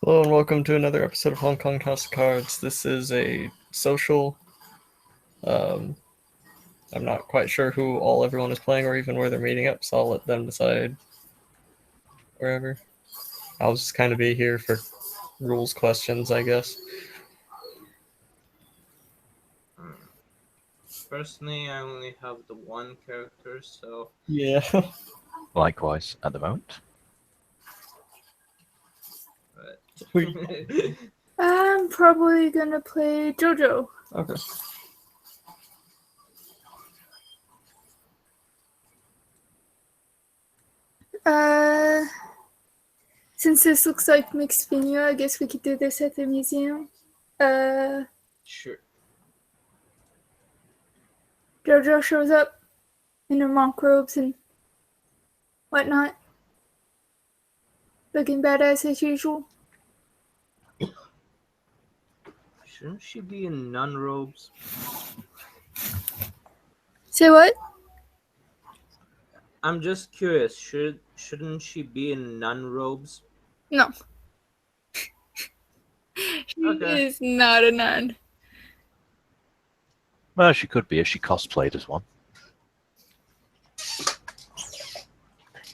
Hello and welcome to another episode of Hong Kong House of Cards. This is a social. Um, I'm not quite sure who everyone is playing or even where they're meeting up, so I'll let them decide wherever. I'll just kind of be here for rules questions, I guess. Personally, I only have the one character, so Yeah. Likewise, at the moment. I'm probably gonna play JoJo. Okay. Since this looks like mixed venue, I guess we could do this at the museum. Sure. JoJo shows up in her monk robes and whatnot, looking badass as usual. Shouldn't she be in nun robes? Say what? I'm just curious. Shouldn't she be in nun robes? No. She Okay. is not a nun. Well, she could be if she cosplayed as one.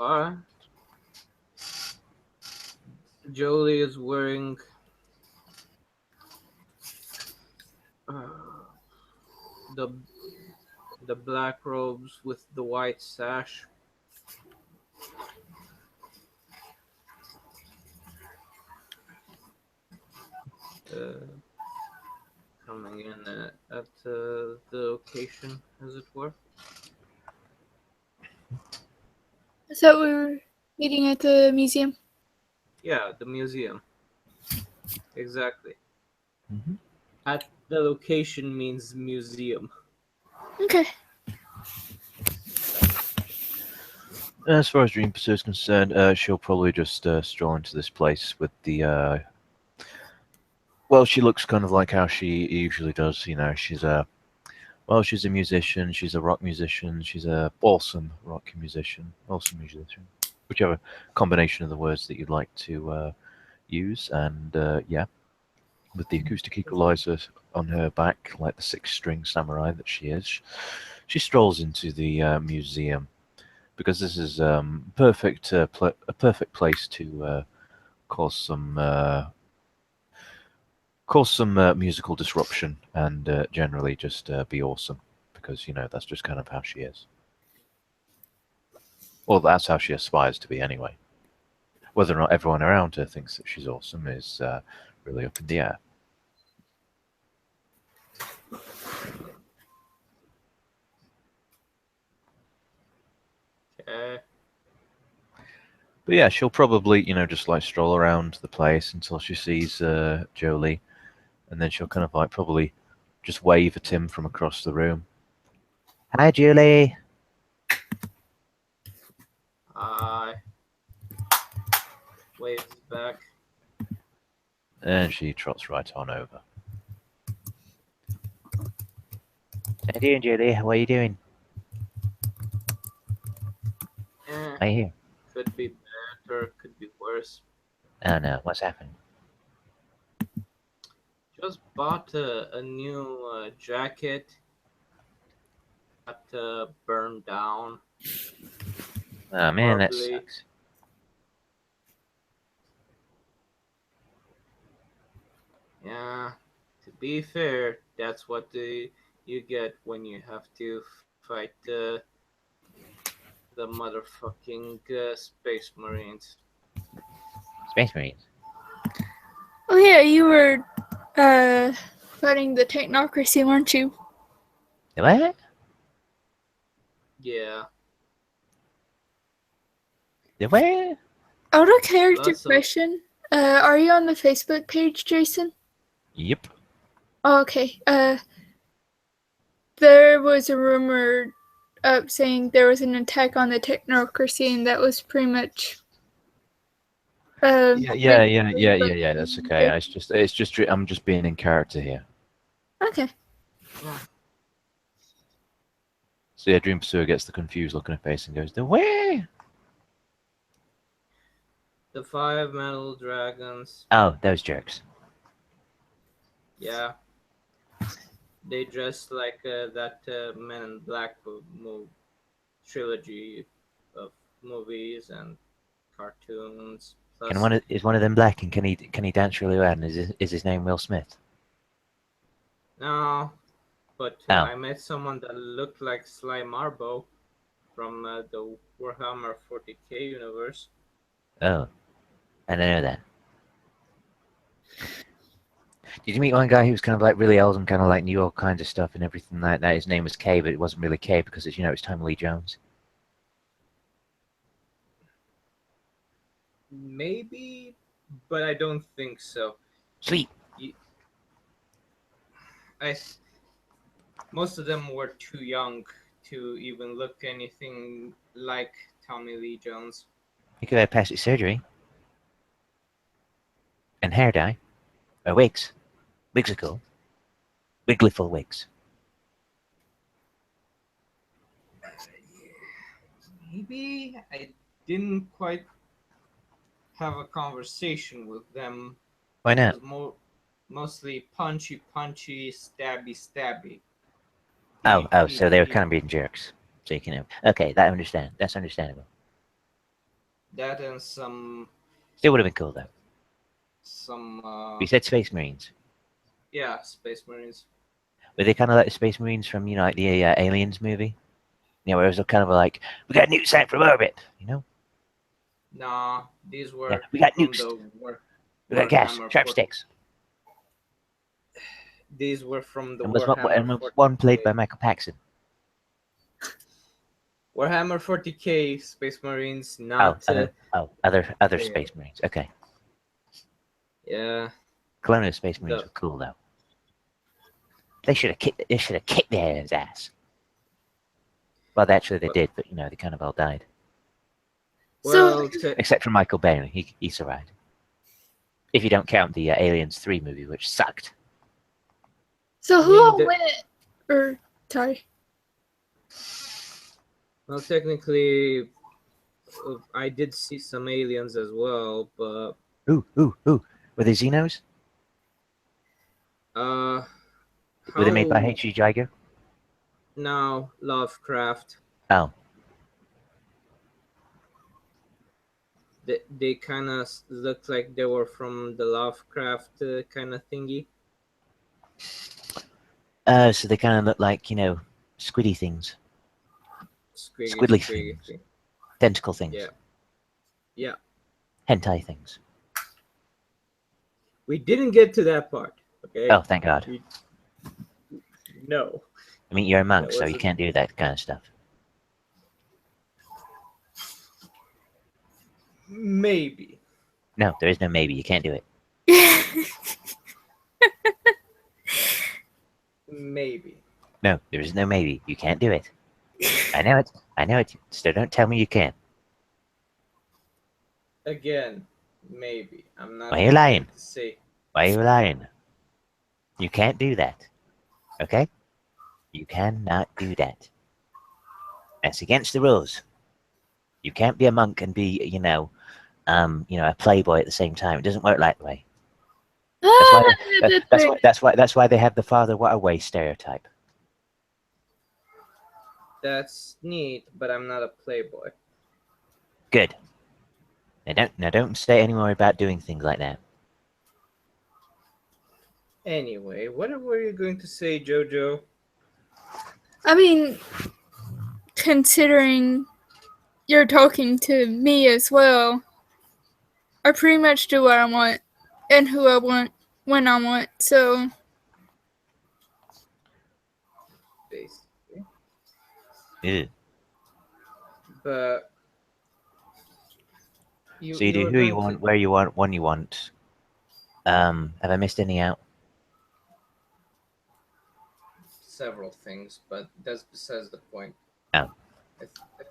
Alright. Jolie is wearing the black robes with the white sash. Coming in at the location, as it were. I thought we were meeting at the museum. Yeah, the museum. Exactly. Mm-hmm. At the location means museum. Okay. As far as Dream Pursuit is concerned, she'll probably just stroll into this place with the. Well, she looks kind of like how she usually does. You know, she's a musician. She's a rock musician. She's a awesome rock musician. Awesome musician. Whichever combination of the words that you'd like to use, and yeah, with the acoustic equalizer on her back, like the six-string samurai that she is, she strolls into the museum because this is a perfect place to cause some musical disruption and generally just be awesome, because you know that's just kind of how she is. Well, that's how she aspires to be anyway. Whether or not everyone around her thinks that she's awesome is really up in the air. Okay. But yeah, she'll probably, you know, just like stroll around the place until she sees Jolie, and then she'll kind of like probably just wave at him from across the room. Hi, Julie. Waves back. And she trots right on over. How you doing, Julie? What are you doing? Are you here? Could be better, could be worse. Oh no, what's happened? Just bought a new jacket. Got burned down. Oh man, that Horribly. sucks. Yeah, to be fair, that's what you get when you have to fight the motherfucking Space Marines. Space Marines. Oh yeah, you were fighting the technocracy, weren't you? What? Yeah. The what? Out of character Awesome. question. Are you on the Facebook page, Jason? Yep. Oh, okay. There was a rumor saying there was an attack on the technocracy, and that was pretty much. Yeah. That's okay. It's just I'm just being in character here. Okay. Yeah. So yeah, Dream Pursuer gets the confused look on her face and goes, "The way." The 5 metal dragons. Oh, those jerks. Yeah, they dress like that Men in Black trilogy of movies and cartoons. Plus, Is one of them black, and can he dance really well? And is his name Will Smith? no, but Oh. I met someone that looked like Sly Marbo from the Warhammer 40k universe. Oh, I don't know that. Did you meet one guy who was kind of like really old and kind of like knew all kinds of stuff and everything like that? His name was Kay, but it wasn't really Kay because it's it's Tommy Lee Jones. Maybe, but I don't think so. Sweet. I most of them were too young to even look anything like Tommy Lee Jones. He could have plastic surgery and hair dye or wigs. Wigs are cool. Wigglyful wigs. Maybe I didn't quite have a conversation with them. Why It not? was mostly punchy, stabby. Oh, so they were kind of being jerks. So you can okay, that's understandable. That and some Still would have been cool though. You said Space Marines. yeah, Space Marines. Were they kind of like the Space Marines from like the Aliens movie? Where it was kind of like, we got nukes out from orbit, Nah, these were Yeah, we got from nukes. the We got gas, Warhammer sharp 40 sticks. These were from the And was Warhammer one played 40K. by Michael Paxton. Warhammer 40k Space Marines, not Other yeah. Space Marines. Okay. Yeah. Colonial Space Marines were cool though. They should have kicked their ass. Well, actually they did, but they kind of all died. Well, Except for Michael Bay, he survived. If you don't count the Aliens 3 movie, which sucked. So who all went? Or sorry. Well, technically, I did see some aliens as well, but Ooh! Were they Xenos? Were they made by H.G. Giger? No, Lovecraft. Oh. They kind of looked like they were from the Lovecraft kind of thingy. So they kind of look like, squiddy things. Squiddly things. Tentacle things. Yeah. Hentai things. We didn't get to that part, okay? Oh, thank God. No. I mean, you're a monk, so you can't do that kind of stuff. Maybe. No, there is no maybe. You can't do it. Maybe. No, there is no maybe. You can't do it. I know it. So don't tell me you can. Again, maybe. I'm not. Why are you lying? To say. Why are you lying? You can't do that. Okay? You cannot do that. That's against the rules. You can't be a monk and be, a playboy at the same time. It doesn't work that way. That's why they have the father what away stereotype. That's neat, but I'm not a playboy. Good. Now don't say any more about doing things like that. Anyway, what were you going to say, Jojo? I mean, considering you're talking to me as well, I pretty much do what I want and who I want when I want, so. Basically. Yeah. But. So you do who you want, where you want, when you want. Have I missed any out? Several things, but that's besides the point. Oh. I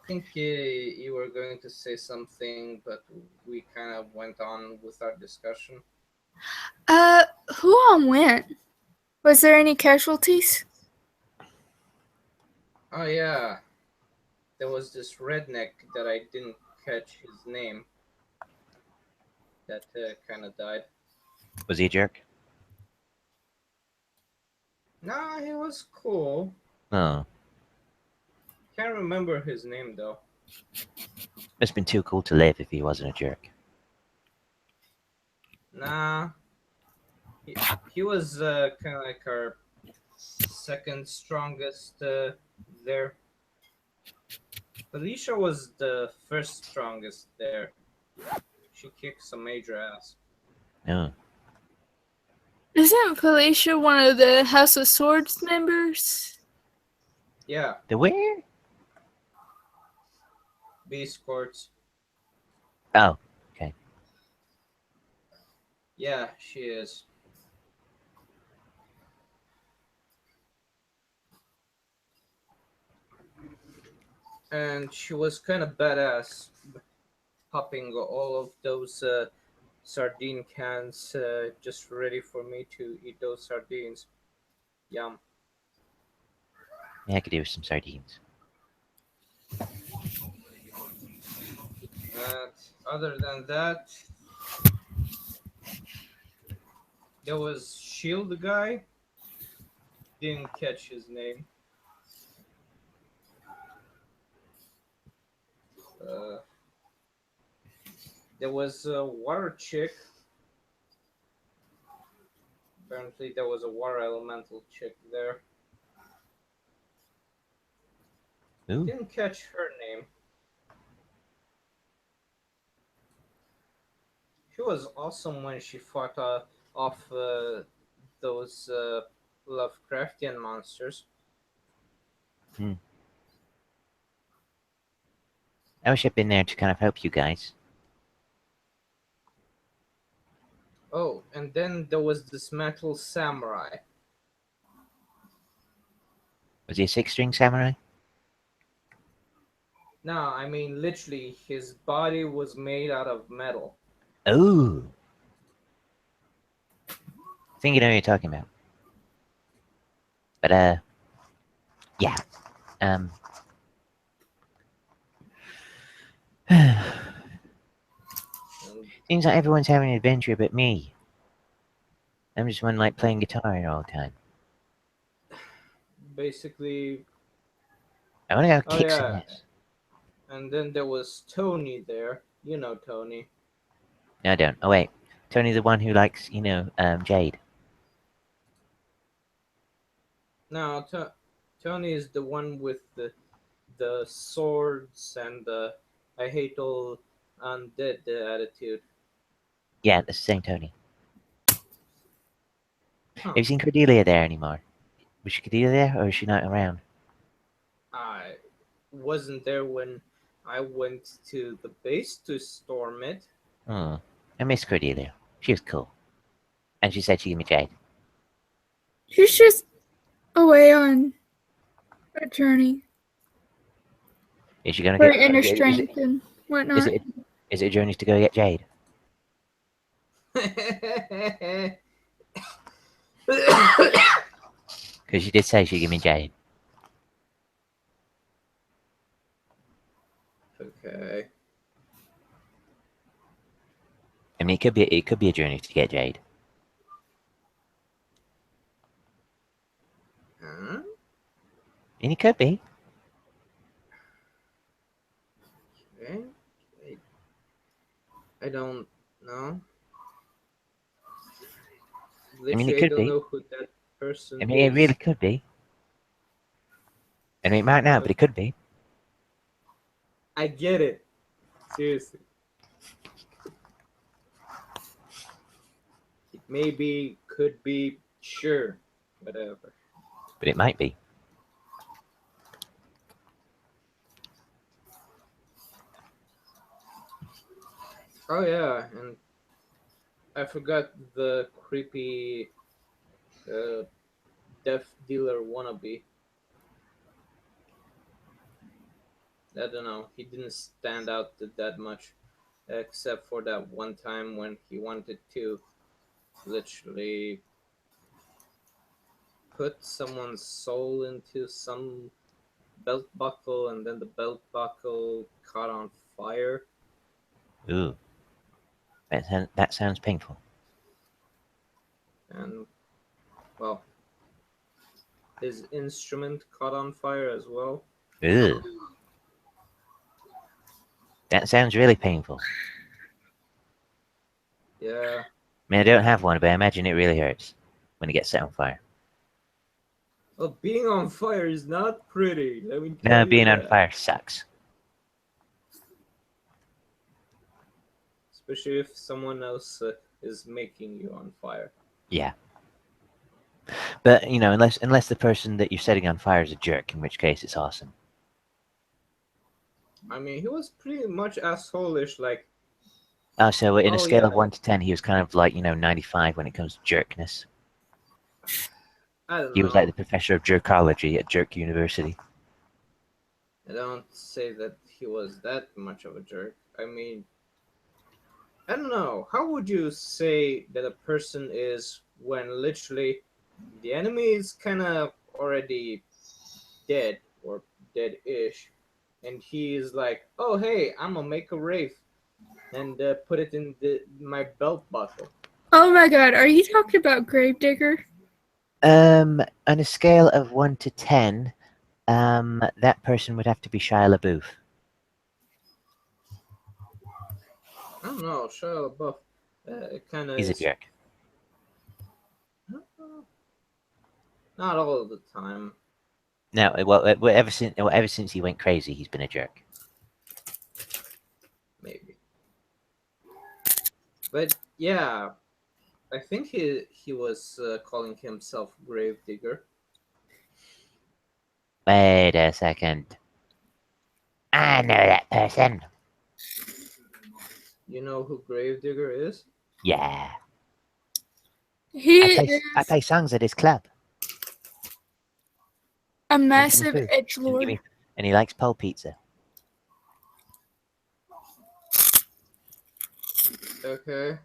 think you were going to say something, but we kind of went on with our discussion. Who all went? Was there any casualties? Oh yeah, there was this redneck that I didn't catch his name. that kind of died. Was he a jerk? Nah, he was cool. Oh, Can't remember his name though. must have been too cool to live if he wasn't a jerk. Nah, he was kind of like our second strongest there. Felicia was the first strongest there. She kicked some major ass. Oh, Isn't Felicia one of the House of Swords members? Yeah, the where? Beast Courts. Oh, Yeah, she is. And she was kind of badass, popping all of those sardine cans just ready for me to eat those sardines. Yum. yeah, I could do with some sardines. And other than that, there was Shield guy. Didn't catch his name. Uh, there was a water chick. Apparently, there was a water elemental chick there. Ooh, Didn't catch her name. She was awesome when she fought off those Lovecraftian monsters. I wish I'd been there to kind of help you guys. Oh, and then there was this metal samurai. Was he a six-string samurai? No, I mean literally, his body was made out of metal. Oh, I think you know what you're talking about. But yeah. Um. And Seems like everyone's having an adventure but me. I'm just one like playing guitar all the time. basically, I want to go oh kick some yeah, ass. and then there was Tony there. You know Tony. No, I don't. Oh wait, Tony's the one who likes, Jade. No, Tony is the one with the swords and the I hate all undead attitude. Yeah, that's the same Tony. Huh. Have you seen Cordelia there anymore? Was she Cordelia there, or is she not around? I wasn't there when I went to the base to storm it. Oh, I miss Cordelia. She was cool, and she said she'd give me Jade. She's just away on a journey Is she gonna for get? inner Is strength and is whatnot. it is it a journey to go get Jade? Because she did say she'd give me Jade. Okay. I mean, it could be a journey to get Jade. Huh? And it could be. Okay. I don't know. I mean, Literally, it I could don't be. know who that person I mean, it is. really could be. I mean, it might not, but it could be. I get it. Seriously. It may be, could be, sure, whatever. But it might be. Oh yeah, and I forgot the creepy death dealer wannabe. I don't know. He didn't stand out that much, except for that one time when he wanted to literally put someone's soul into some belt buckle, and then the belt buckle caught on fire. Ooh. That sounds painful. And, well, his instrument caught on fire as well. Ugh. That sounds really painful. Yeah. I mean, I don't have one, but I imagine it really hurts when it gets set on fire. Well, being on fire is not pretty, let me tell No, you being on that. fire sucks. Especially if someone else is making you on fire. Yeah. But, you know, unless the person that you're setting on fire is a jerk, in which case it's awesome. I mean, he was pretty much asshole-ish, like, Oh, so in a Oh, scale yeah. of 1 to 10, he was kind of like, 95 when it comes to jerkness. I don't He know. was like the professor of jerkology at Jerk University. I don't say that he was that much of a jerk. I mean, I don't know. How would you say that a person is when literally the enemy is kind of already dead or dead-ish, and he is like, "Oh, hey, I'm gonna make a wraith and put it in my belt buckle." Oh my god, are you talking about Gravedigger? On a scale of 1 to 10, that person would have to be Shia LaBeouf. I don't know. Shia LaBeouf kind of He's a is jerk. not all of the time. No, well, ever since he went crazy, he's been a jerk. Maybe. But yeah, I think he was calling himself Gravedigger. Wait a second. I know that person. You know who Gravedigger is? Yeah. He I is play songs at his club. a And massive give me food. edgelord. And he likes pole pizza. Okay.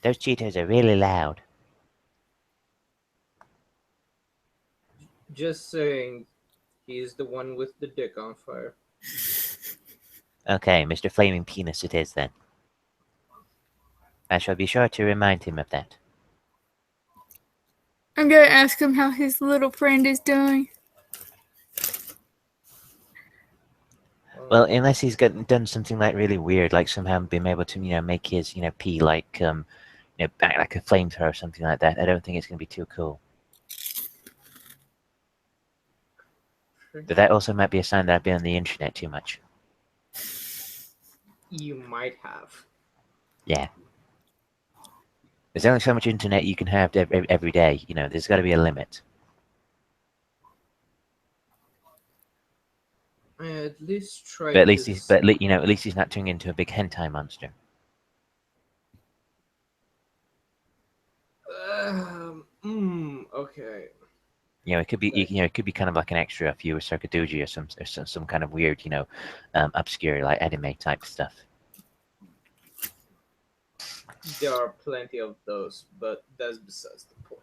Those Cheetos are really loud. Just saying, he's the one with the dick on fire. Okay, Mr. Flaming Penis it is then. I shall be sure to remind him of that. I'm gonna ask him how his little friend is doing. Well, unless he's done something like really weird, like somehow been able to, make his, pee like, back like a flamethrower or something like that, I don't think it's going to be too cool. But that also might be a sign that I've been on the internet too much. You might have. Yeah. There's only so much internet you can have every day. There's got to be a limit. At least try But at to. least at least he's not turning into a big hentai monster. Okay. It could be it could be kind of like an extra if you were Circudoji or some kind of weird, obscure like anime type stuff. There are plenty of those, but that's besides the point.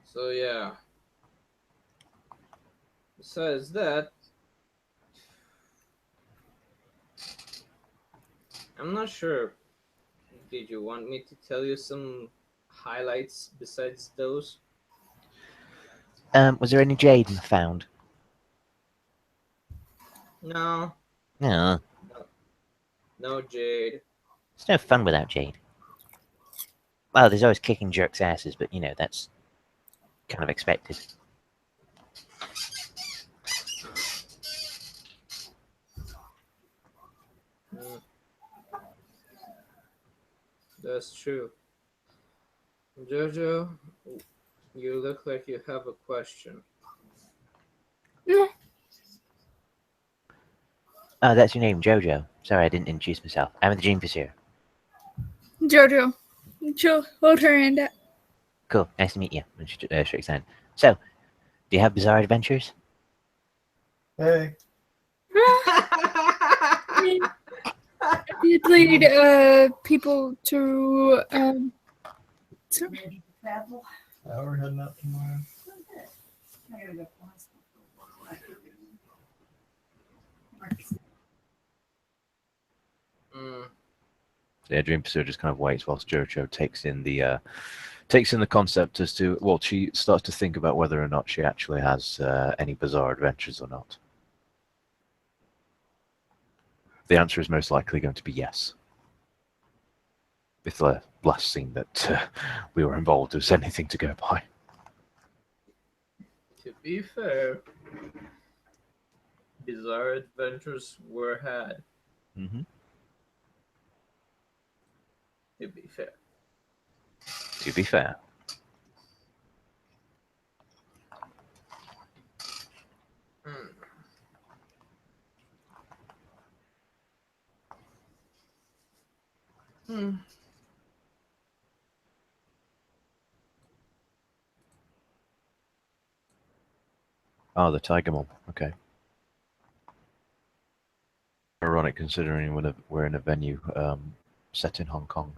So yeah. Besides that, I'm not sure. Did you want me to tell you some highlights besides those? Was there any jade found? No. No. No jade. It's no fun without jade. Well, there's always kicking jerks' asses, but that's kind of expected. That's true. Jojo, you look like you have a question. No, Oh, that's your name, Jojo. Sorry, I didn't introduce myself. I'm the Dream Pursuer. Jojo. She'll hold her hand up. Cool, nice to meet you. And she shakes hand. So, do you have bizarre adventures? Hey. I did lead people to sorry. We're heading out tomorrow. So yeah, Dream Pursuer just kind of waits whilst Jojo takes in the concept as to, well, she starts to think about whether or not she actually has any bizarre adventures or not. The answer is most likely going to be yes. If the last scene that we were involved was anything to go by. To be fair, bizarre adventures were had. Mm-hmm. To be fair. To be fair. Hmm. Hmm. Oh, the Tiger Mom. Okay. Ironic considering we're in a venue set in Hong Kong.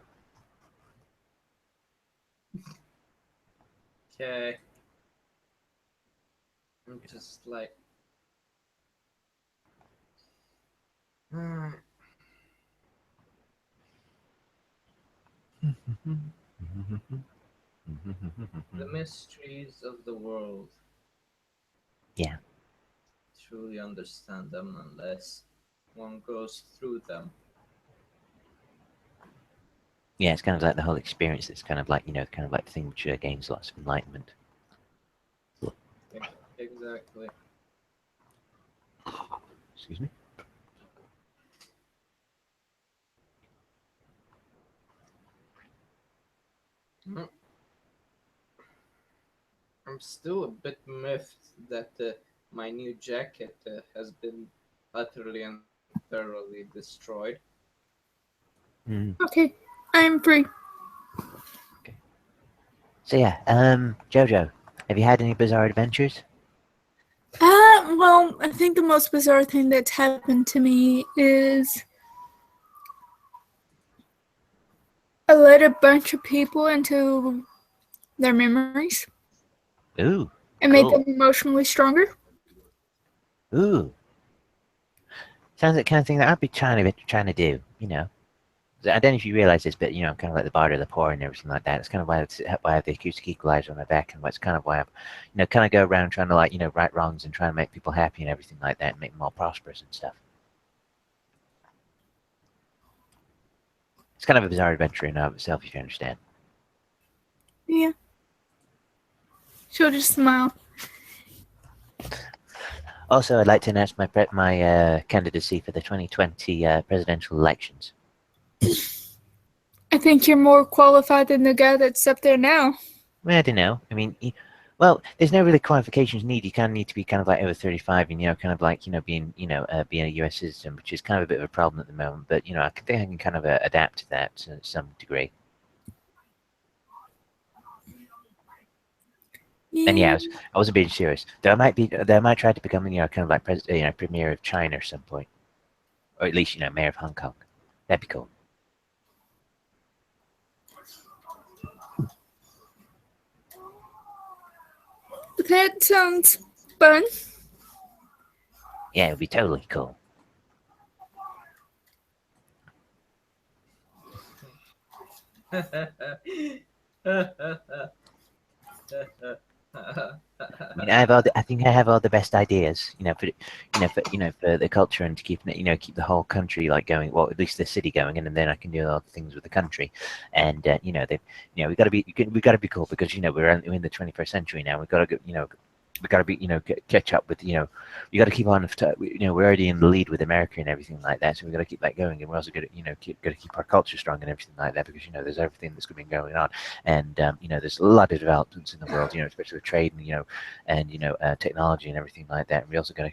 Okay. I'm just like. Hmm. The mysteries of the world. Yeah. Truly understand them unless one goes through them. Yeah, it's kind of like the whole experience. It's kind of like, you know, kind of like the thing which gains lots of enlightenment. Exactly. Excuse me. Hmm. I'm still a bit miffed that my new jacket has been utterly and thoroughly destroyed. Mm. Okay, I am free. So yeah, Jojo, have you had any bizarre adventures? Well, I think the most bizarre thing that's happened to me is I let a bunch of people into their memories Ooh, and made cool. them emotionally stronger. Ooh. Sounds like the kind of thing that I'd be trying to do, you know. I don't know if you realize this, but you know, I'm kind of like the barter of the poor and everything like that. It's kind of why I have the acoustic equalizer on my back, and it's kind of why I'm, you know, kind of go around trying to, like, you know, right wrongs and trying to make people happy and everything like that, and make them all prosperous and stuff. It's kind of a bizarre adventure in and of itself, if you understand. Yeah. She'll just smile. Also, I'd like to announce my candidacy for the 2020 presidential elections. I think you're more qualified than the guy that's up there now. Well, I don't know. I mean, well, there's no really qualifications needed. You kind of need to be kind of like over 35 and, you know, kind of like, you know, being a US citizen, which is kind of a bit of a problem at the moment. But, you know, I think I can kind of adapt to that to some degree. And yeah, I wasn't being serious. Though I might try to become, you know, kind of like premier of China at some point, or at least, you know, mayor of Hong Kong. That'd be cool. That sounds fun. Yeah, it'd be totally cool. I mean, I think I have all the best ideas, you know, for the culture and to keep the whole country like going. Well, at least the city going, and then I can do all the things with the country, and we got to be cool because we're in the 21st century now. We've got to we got to be catch up with you got to keep on. We're already in the lead with America and everything like that, so we got to keep that going, and we're also got to keep our culture strong and everything like that because there's everything that's been going on, and there's a lot of developments in the world, especially with trade and technology and everything like that. And we also got to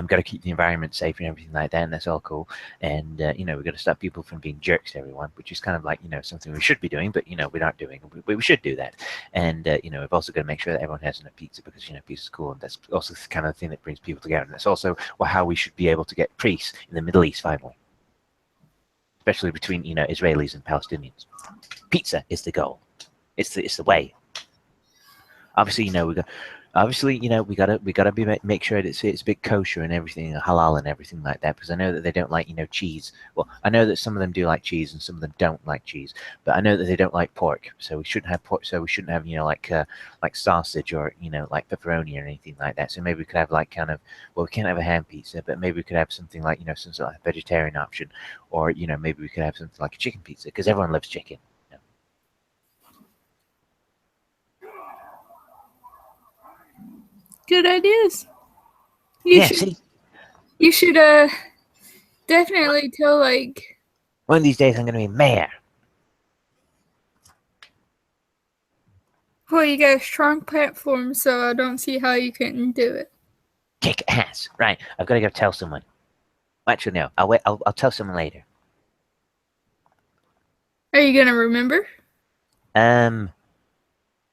got to keep the environment safe and everything like that, and that's all cool. And we've got to stop people from being jerks to everyone, which is kind of like something we should be doing, but we're not doing. We should do that. And we've also got to make sure that everyone has enough pizza because pizza's cool, and that's also the kind of thing that brings people together. And that's also how we should be able to get peace in the Middle East finally, especially between Israelis and Palestinians. Pizza is the goal. It's the way. Obviously, we got. Obviously, we gotta make sure it's a bit kosher and everything, halal and everything like that. Because I know that they don't like cheese. Well, I know that some of them do like cheese and some of them don't like cheese. But I know that they don't like pork, so we shouldn't have pork. So we shouldn't have like sausage or like pepperoni or anything like that. So maybe we could have like we can't have a ham pizza, but maybe we could have something like some sort of vegetarian option, or maybe we could have something like a chicken pizza because everyone loves chicken. Good ideas. Yeah, see, You should definitely tell like one of these days I'm gonna be mayor. well, you got a strong platform, so I don't see how you couldn't do it. Kick ass. Right, I've got to go tell someone. Actually, no. I'll wait. I'll tell someone later. Are you gonna remember? I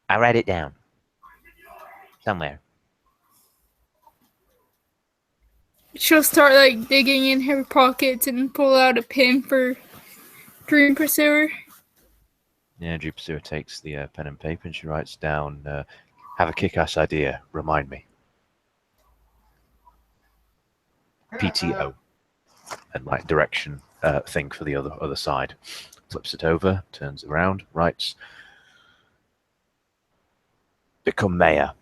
write it down somewhere. She'll start like digging in her pockets and pull out a pen for Dream Pursuer. Yeah, Dream Pursuer takes the pen and paper and she writes down, "Have a kick-ass idea. Remind me." PTO, and like direction thing for the other side. Flips it over, turns around, writes, "Become mayor."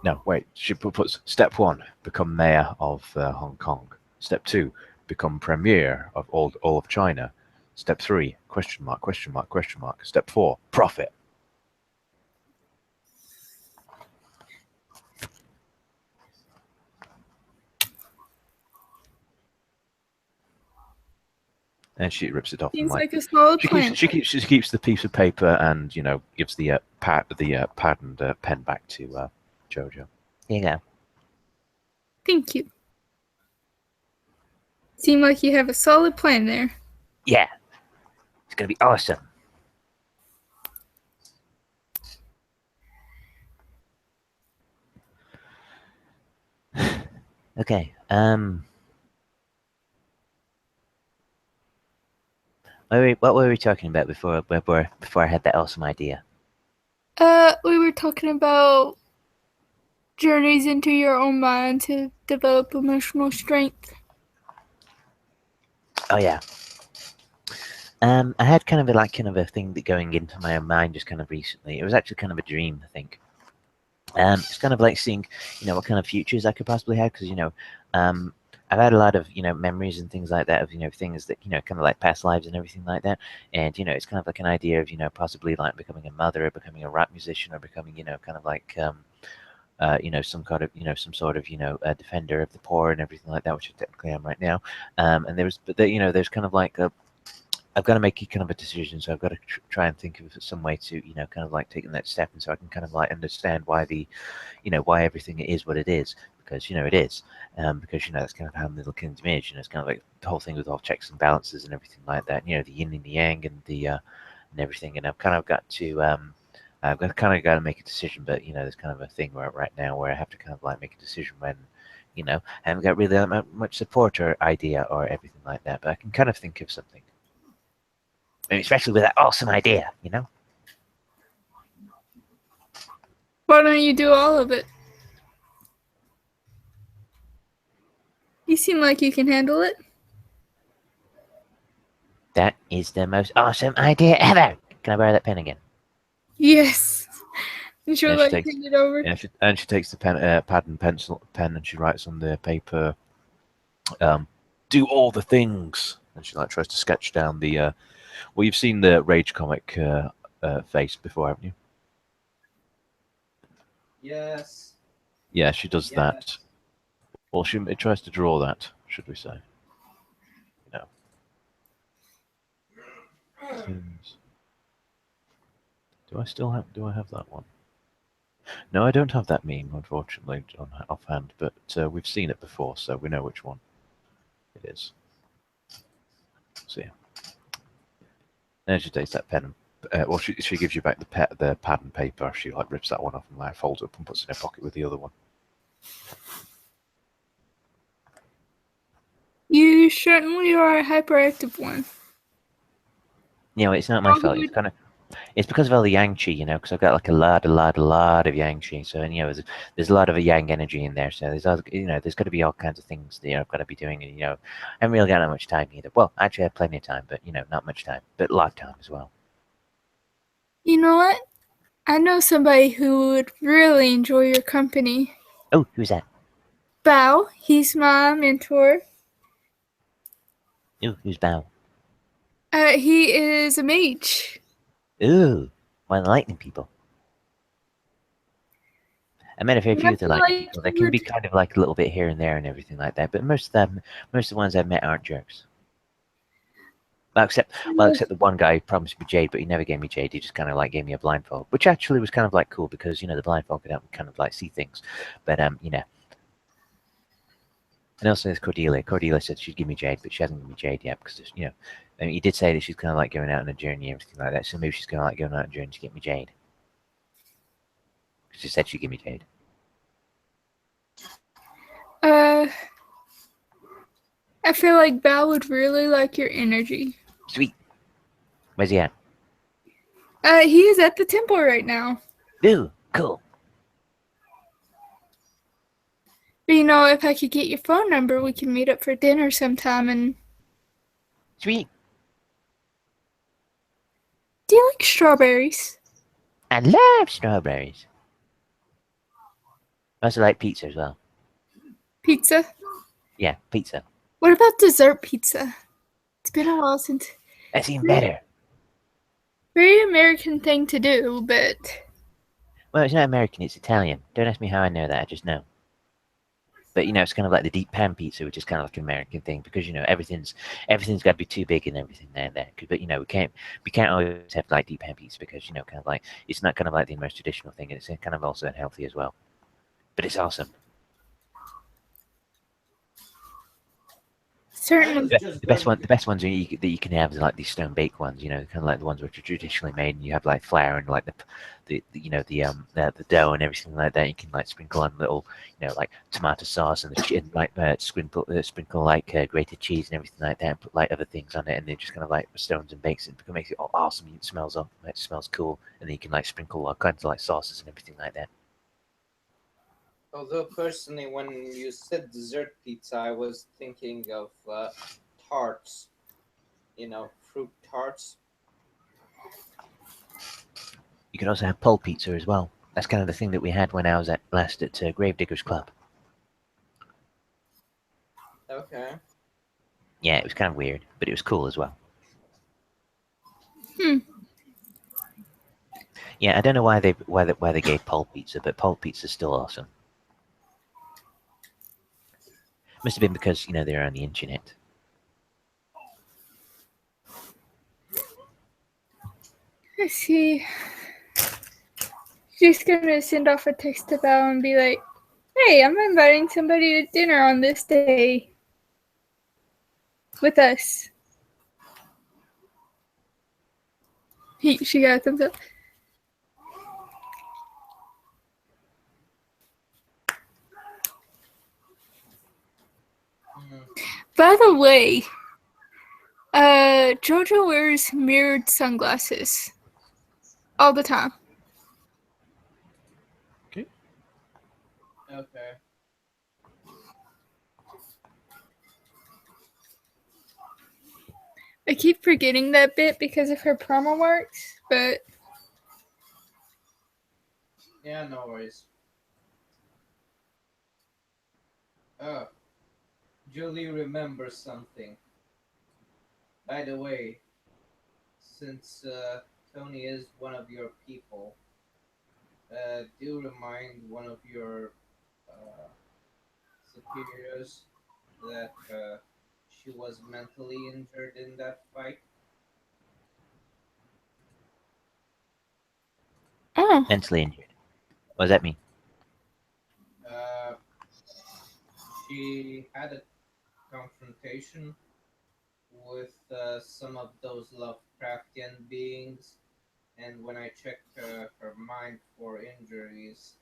No, wait. She puts step 1, become mayor of Hong Kong. Step 2, become premier of all of China. Step 3, question mark, question mark, question mark. Step 4, profit. And she rips it off. Seems And like a solid plan. she keeps the piece of paper and gives the pad and pen back to Jojo. Here you go. Thank you. Seem like you have a solid plan there. Yeah, it's gonna be awesome. Okay. What were we talking about before I had that awesome idea? We were talking about journeys into your own mind to develop emotional strength. Oh yeah. I had kind of a thing that going into my own mind just kind of recently. It was actually kind of a dream, I think. It's kind of like seeing, what kind of futures I could possibly have, because I've had a lot of memories and things like that of things that kind of like past lives and everything like that, and it's kind of like an idea of possibly like becoming a mother or becoming a rap musician or becoming kind of like some kind of some sort of a defender of the poor and everything like that, which I technically am right now. And there's kind of like I've got to make kind of a decision, so I've got to try and think of some way to, kind of like taking that step, and so I can kind of like understand why why everything is what it is, because it is, because that's kind of how the kingdom is. It's kind of like the whole thing with all checks and balances and everything like that. The yin and the yang and the and everything, and I've kind of got to got to make a decision, but there's kind of a thing right now where I have to kind of like make a decision when I haven't got really that much support or idea or everything like that, but I can kind of think of something. Especially with that awesome idea, Why don't you do all of it? You seem like you can handle it. That is the most awesome idea ever. Can I borrow that pen again? Yes. And she'll Yeah, she like takes- hand it over. And she takes the pad and pen, and she writes on the paper, "Do all the things." And she like tries to sketch down the. Well, you've seen the Rage comic face before, haven't you? Yes. Yeah, she does Yeah. that. Well, it tries to draw that, should we say? Things. Do I have that one? No, I don't have that meme, unfortunately, offhand. But we've seen it before, so we know which one it is. So yeah. And she takes that pen. Well, she gives you back the pad and paper. She like rips that one off and like folds it up and puts it in her pocket with the other one. You certainly are a hyperactive one. It's not my fault. It's kind of It's because of all the yang chi, because I've got like a lot of yang chi. So, and there's a lot of yang energy in there. So there's got to be all kinds of things that I've got to be doing. And I haven't really got that much time either. Well, actually, I have plenty of time, but not much time, but a lot of time as well. You know what? I know somebody who would really enjoy your company. Oh, who's that? Bao, he's my mentor. Ooh, who's Bao? He is a mage. Ooh, one of the lightning people. I met a fair few of the lightning people. They can be kind of like a little bit here and there and everything like that. But most of the ones I've met aren't jerks. Well, except the one guy who promised me jade, but he never gave me jade. He just kind of like gave me a blindfold, which actually was kind of like cool because the blindfold could help me kind of like see things. But And also there's Cordelia. Cordelia said she'd give me jade, but she hasn't given me jade yet because I mean, he did say that she's kind of like going out on a journey and everything like that. So maybe she's kind of like going out on a journey to get me jade. She said she'd give me jade. I feel like Bao would really like your energy. Sweet. Where's he at? He is at the temple right now. Ooh, cool. But if I could get your phone number, we can meet up for dinner sometime. And Sweet. do you like strawberries? I love strawberries. I also like pizza as well. Pizza? Yeah, pizza. What about dessert pizza? It's been a while since. That's even better. Very American thing to do, but Well, it's not American, it's Italian. Don't ask me how I know that, I just know. But it's kind of like the deep pan pizza, which is kind of like an American thing because everything's got to be too big and everything there. But we can't always have like deep pan pizza because kind of like it's not kind of like the most traditional thing, and it's kind of also unhealthy as well. But it's awesome. certainly. The best ones that you can have is like these stone baked ones. Kind of like the ones which are traditionally made, and you have like flour and like the dough and everything like that. You can like sprinkle on little like tomato sauce and sprinkle like grated cheese and everything like that, and put like other things on it, and then just kind of like stones and bakes it. It makes it all awesome. It smells cool, and then you can like sprinkle all kinds of like sauces and everything like that. Although personally, when you said dessert pizza, I was thinking of tarts. Fruit tarts. You can also have pole pizza as well. That's kind of the thing that we had when I was last at Gravediggers Club. Okay. Yeah, it was kind of weird, but it was cool as well. Yeah, I don't know why they gave pole pizza, but pole pizza is still awesome. Must have been because they're on the internet. I see. She's gonna send off a text to Bao and be like, "Hey, I'm inviting somebody to dinner on this day with us." She got a thumbs up. By the way, Jojo wears mirrored sunglasses all the time. Okay. I keep forgetting that bit because of her promo marks, but Yeah, no worries. Oh, Julie remembers something. By the way, since Tony is one of your people, do remind one of your superiors that she was mentally injured in that fight. oh, Mentally injured. What does that mean? She had a confrontation with some of those Lovecraftian beings, and when I checked her mind for injuries,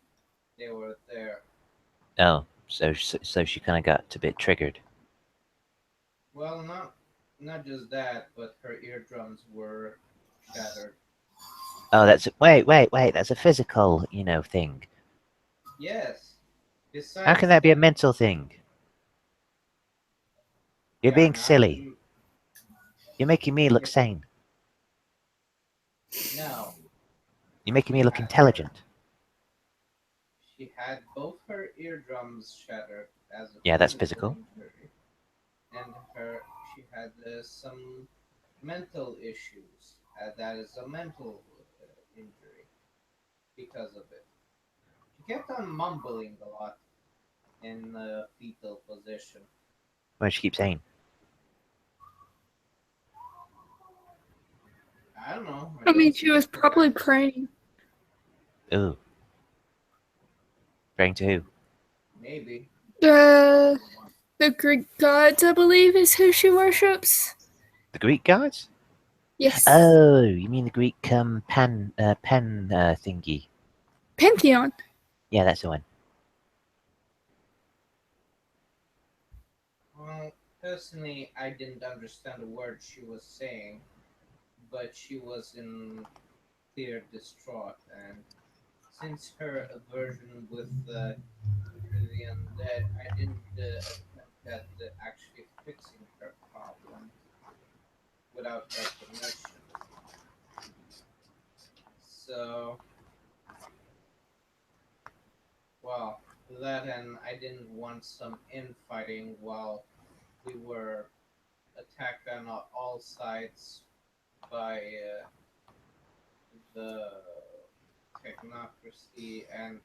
they were there. Oh, so she kind of got a bit triggered. Well, not just that, but her eardrums were shattered. Oh, wait. That's a physical, thing. Yes. Besides How can that be a that, mental thing? You're yeah, being not silly. m- You're making me look Yes. sane. No. You're making me She look had intelligent. She had both her eardrums shattered as a Yeah, that's physical physical. injury, and she had some mental issues. That is a mental injury because of it. She kept on mumbling a lot in a fetal position. What does she keep saying? I don't know. I I mean, don't she was speak probably Japanese. praying. Ooh. Praying to who? Maybe. The Greek gods, I believe, is who she worships. The Greek gods? Yes. Oh, you mean the Greek pan thingy? Pantheon. Yeah, that's the one. Well, personally, I didn't understand a word she was saying, but she was in clear distraught, and since her aversion with the undead, I didn't attempt at actually fixing her problem without her permission. So, well, that and I didn't want some infighting while we were attacked on all sides by the technocracy and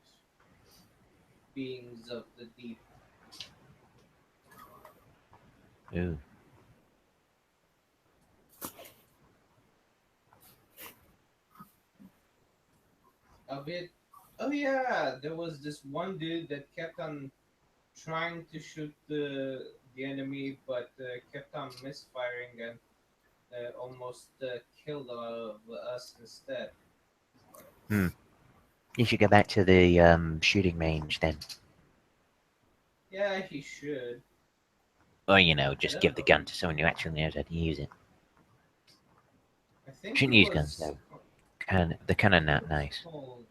beings of the deep. Ooh. A bit. Oh yeah, there was this one dude that kept on trying to shoot the enemy, but kept on misfiring and almost killed all of us instead. You should go back to the shooting range then. Yeah, he should. Or, I just don't give the know. gun to someone who actually knows how to use it. I think Shouldn't it use guns, was. though. They're kind of not It was nice. called.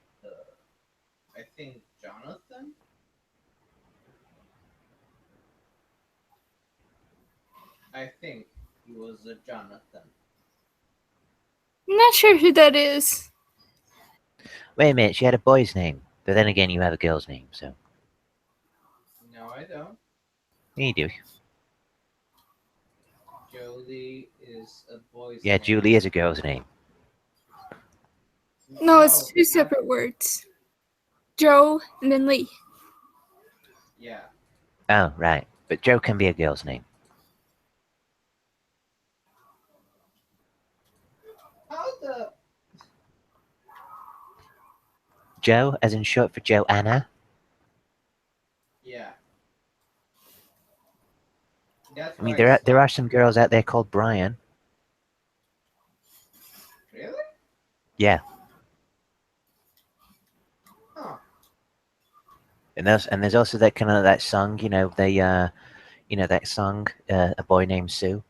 I think Jonathan. I think he was a Jonathan. I'm not sure who that is. Wait a minute, she had a boy's name. But then again, you have a girl's name, so. No, I don't. You do. Jolie is a boy's Yeah, name. Julie is a girl's name. No, it's two not- separate words. Joe and then Lee. Yeah. Oh, right. But Joe can be a girl's name. How the? Joe, as in short for Joanna. Yeah. That's I mean, why there are, it's there like, are some girls out there called Brian. really? Yeah. Huh. And there's also that kind of that song, that song, A Boy Named Sue.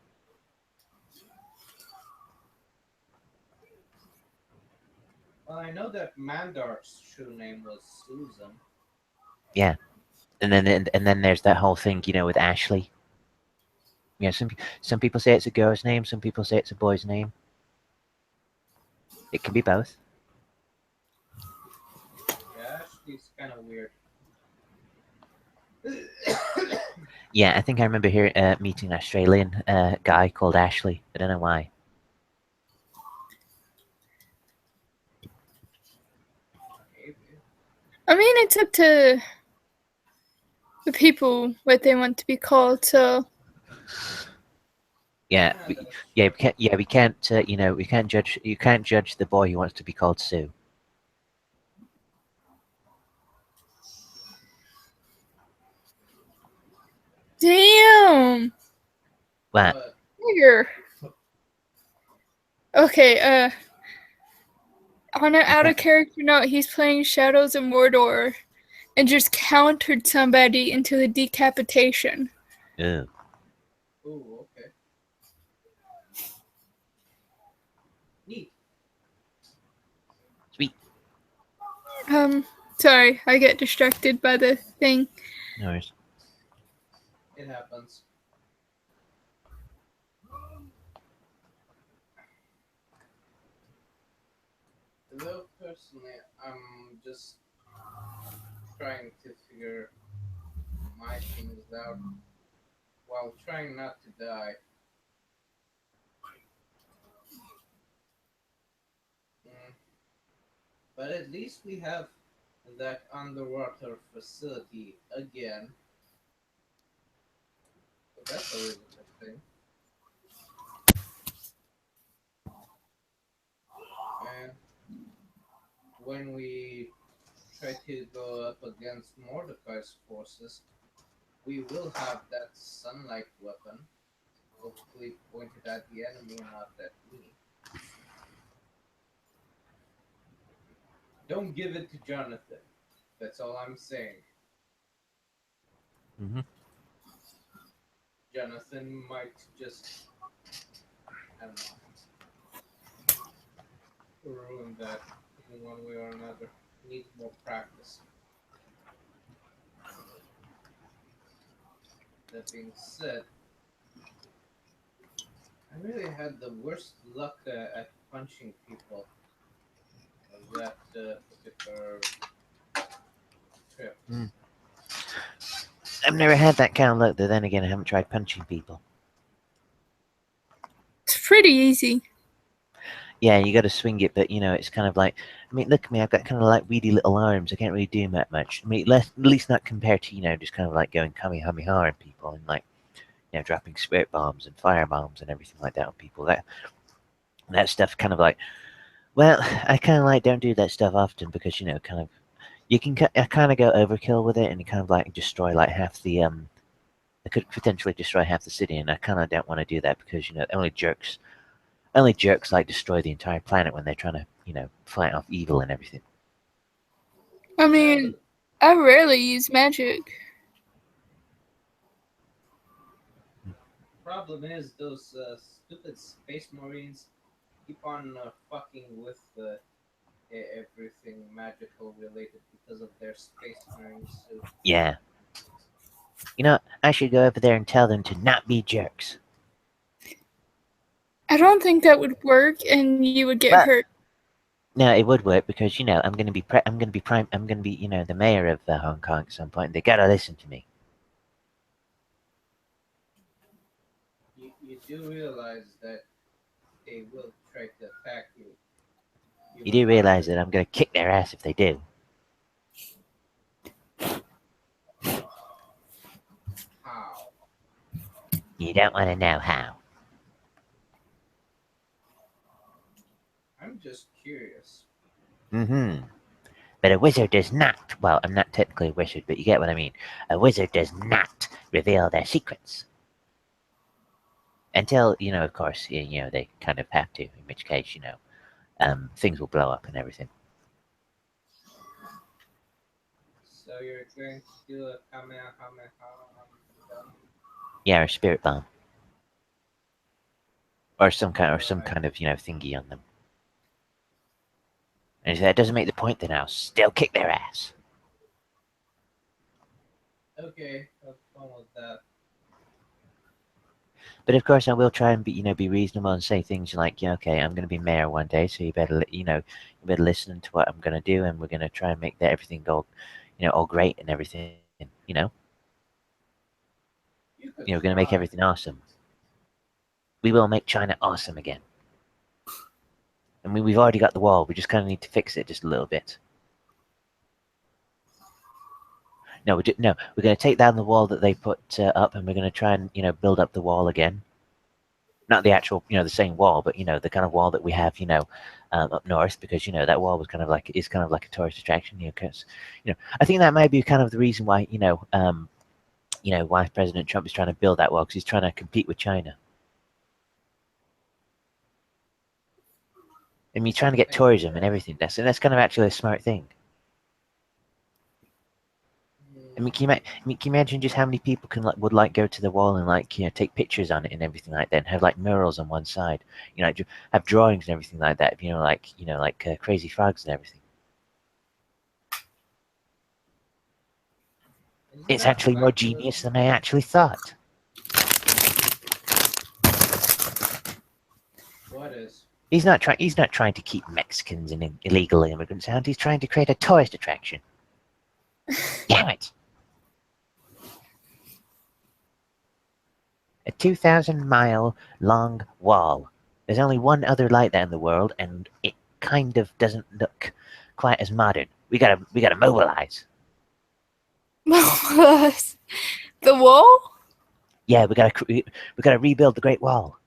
Well, I know that Mandark's true name was Susan. Yeah. And then there's that whole thing, with Ashley. Yeah, some people say it's a girl's name, some people say it's a boy's name. It can be both. Yeah, Ashley's kind of weird. Yeah, I think I remember meeting an Australian guy called Ashley. I don't know why. Maybe. I mean, it's up to the people what they want to be called. So Yeah, that's we can't. We can't judge. You can't judge the boy who wants to be called Sue. damn. What? But Nigger. Okay, on an out of character note, he's playing Shadows of Mordor and just countered somebody into the decapitation. Ew. ooh, okay. Neat. Sorry, I get distracted by the thing. No worries. It happens. Though personally, I'm just trying to figure my things out while trying not to die. Mm. But at least we have that underwater facility again. So that's always a good thing. And when we try to go up against Mordecai's forces, we will have that sunlight weapon, hopefully pointed at the enemy and not at me. Don't give it to Jonathan. That's all I'm saying. Mm-hmm. Jonathan might just, I don't know, ruin that in one way or another. Needs more practice. That being said, I really had the worst luck at punching people of that particular trip. I've never had that kind of luck, though. Then again, I haven't tried punching people. It's pretty easy. Yeah, you got to swing it, but it's kind of like, I mean, look at me, I've got kind of like weedy little arms. I can't really do that much. I mean, at least not compared to just kind of like going kamehameha on people and like dropping spirit bombs and fire bombs and everything like that on people. That stuff kind of like, well, I kind of like don't do that stuff often because kind of you can kind of go overkill with it and you kind of like destroy like half the it could potentially destroy half the city, and I kind of don't want to do that because only jerks like destroy the entire planet when they're trying to fight off evil and everything. I mean, I rarely use magic. Problem is, those stupid space marines keep on fucking with everything magical related because of their space marine suit. Yeah. I should go over there and tell them to not be jerks. I don't think that would work, and you would get Well, hurt. No, it would work because I'm going to be the mayor of Hong Kong at some point. And they gotta listen to me. You do realize that they will try to attack you. You do realize that I'm going to kick their ass if they do. How? You don't want to know how. I'm just curious. Mm-hmm. But a wizard does not. Well, I'm not technically a wizard, but you get what I mean. A wizard does not reveal their secrets. Until, of course, they kind of have to, in which case, things will blow up and everything. So you're going to do a kamehameha on them? Yeah, or spirit bomb. Or some kind of thingy on them. And if that doesn't make the point, then I'll still kick their ass. Okay, have fun with that. But of course, I will try and be reasonable and say things like, okay, I'm going to be mayor one day, so you better listen to what I'm going to do, and we're going to try and make that everything go, all great and everything. We're going to make everything awesome. We will make China awesome again. I mean, we've already got the wall. We just kind of need to fix it just a little bit. No, we're going to take down the wall that they put up, and we're going to try and build up the wall again. Not the actual the same wall, but the kind of wall that we have up north, because that wall is kind of like a tourist attraction. Because I think that might be kind of the reason why why President Trump is trying to build that wall, because he's trying to compete with China. I mean, he's trying to get tourism and everything. That's kind of actually a smart thing. I mean, can you imagine just how many people would go to the wall and take pictures on it and everything like that, and have murals on one side, have drawings and everything like that, like crazy frogs and everything. Isn't It's that actually more fabulous? genius than I actually thought. What is? He's not trying. He's not trying to keep Mexicans and illegal immigrants out. He's trying to create a tourist attraction. Damn it! A 2,000-mile-long wall. There's only one other like that in the world, and it kind of doesn't look quite as modern. We gotta mobilize. The wall? Yeah, we gotta rebuild the Great Wall.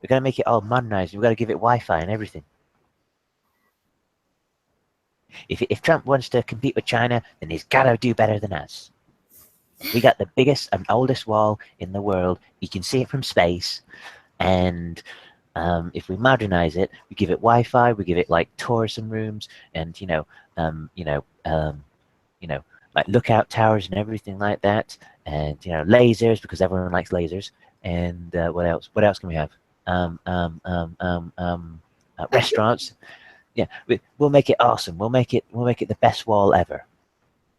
We gotta make it all modernized. We gotta give it Wi-Fi and everything. If Trump wants to compete with China, then he's gotta do better than us. We got the biggest and oldest wall in the world. You can see it from space, and if we modernize it, we give it Wi-Fi, we give it like tourism rooms, and like lookout towers and everything like that, and lasers because everyone likes lasers. And what else? What else can we have? Restaurants. Yeah, we'll make it awesome. We'll make it the best wall ever.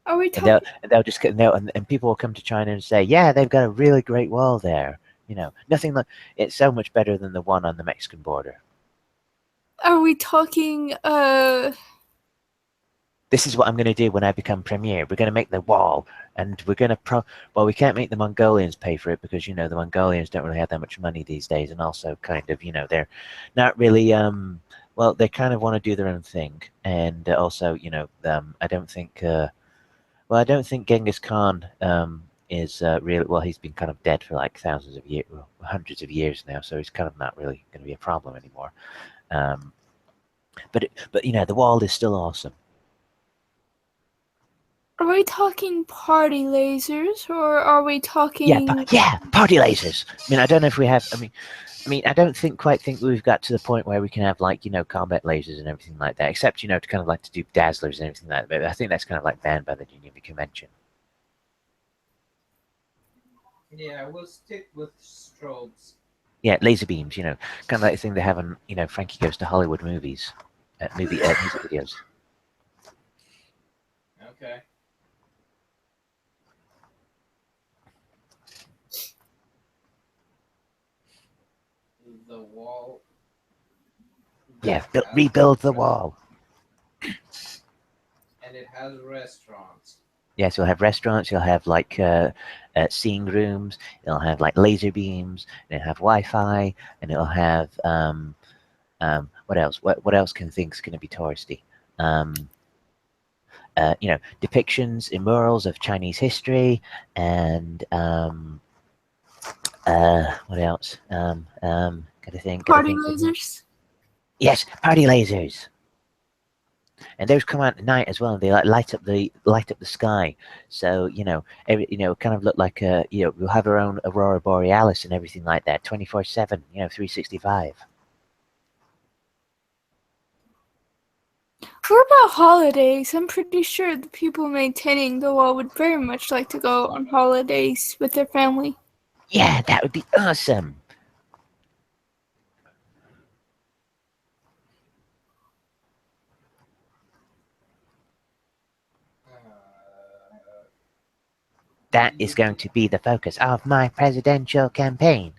Are we And talking? they'll just get and people will come to China and say, yeah, they've got a really great wall there. Nothing like it's so much better than the one on the Mexican border. Are we talking? This is what I'm going to do when I become premier. We're going to make the wall, and we're going to well, we can't make the Mongolians pay for it because the Mongolians don't really have that much money these days, and also kind of they're not really well, they kind of want to do their own thing, and also I don't think well, I don't think Genghis Khan is really well. He's been kind of dead for like thousands of years, well, hundreds of years now, so he's kind of not really going to be a problem anymore. But the wall is still awesome. Are we talking party lasers, or are we talking? Yeah, party lasers. I mean, I don't know if we have. I mean, I don't quite think we've got to the point where we can have like combat lasers and everything like that. Except to kind of like to do dazzlers and everything like that. But I think that's kind of like banned by the Geneva Convention. Yeah, we'll stick with strobes. Yeah, laser beams. Kind of like the thing they have on Frankie Goes to Hollywood movies, music videos. Okay. The wall. Yeah, that has rebuild the restaurants, wall. And it has restaurants. Yes, you'll have restaurants. You'll have like seeing rooms. It'll have like laser beams. And it'll have Wi-Fi, and it'll have what else? What else can think's going to be touristy? Depictions in murals of Chinese history, and what else? Gotta think. Party lasers. Yes, party lasers. And those come out at night as well, and they like light up the sky. So kind of look like we'll have our own aurora borealis and everything like that, 24/7, 365. What about holidays? I'm pretty sure the people maintaining the wall would very much like to go on holidays with their family. Yeah, that would be awesome. That is going to be the focus of my presidential campaign.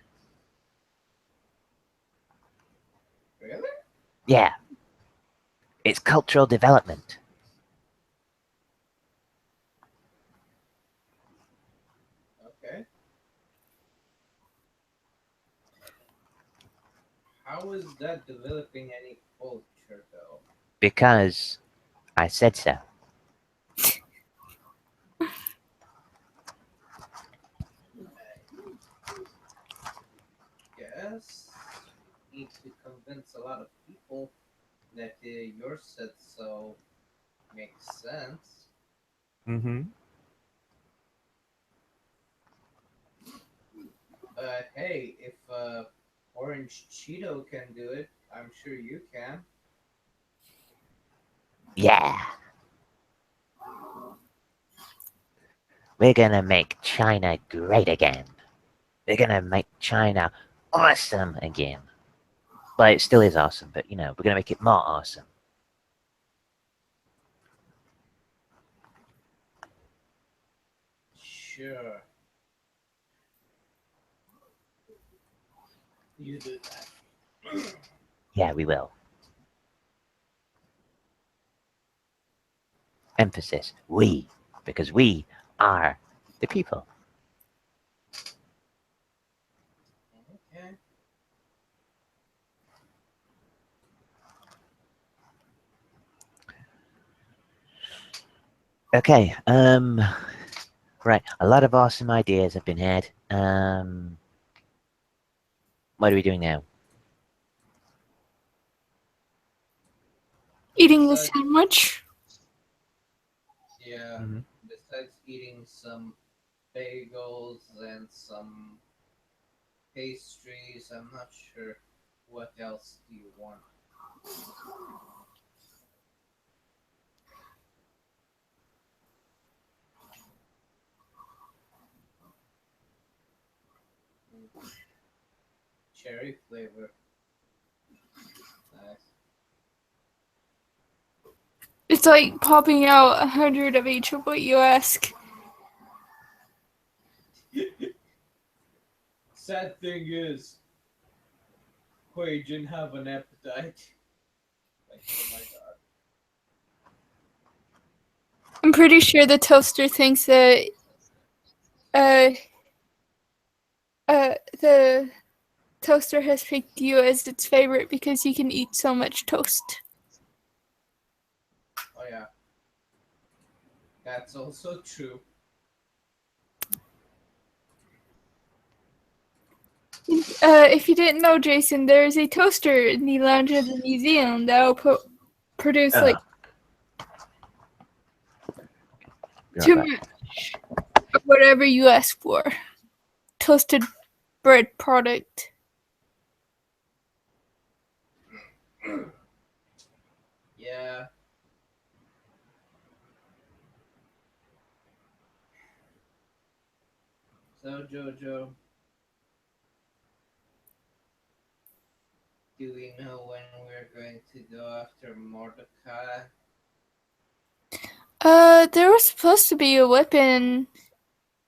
Really? Yeah. It's cultural development. Okay. How is that developing any culture, though? Because I said so. Yes. Need to convince a lot of people that your said so makes sense. Mm-hmm. Hey, if Orange Cheeto can do it, I'm sure you can. Yeah. We're gonna make China great again. We're gonna make China awesome again. But it still is awesome, but we're gonna make it more awesome. Sure. You do that. Yeah, we will. Emphasis, we, because we are the people. Okay. Okay, right, a lot of awesome ideas have been had. What are we doing now? Eating the Besides, sandwich. yeah. Mhm. Besides eating some bagels and some pastries, I'm not sure what else do you want. Cherry flavor. Nice. It's like popping out 100 of each of what you ask. Sad thing is, Hui Jin have an appetite. Like, oh my god. I'm pretty sure the toaster thinks that uh the toaster has picked you as its favorite because you can eat so much toast. Oh yeah. That's also true. If you didn't know, Jason, there is a toaster in the lounge of the museum that will produce like Be right too back. much of whatever you ask for. Toasted bread product. Yeah. So Jojo, do we know when we're going to go after Mordecai? There was supposed to be a weapon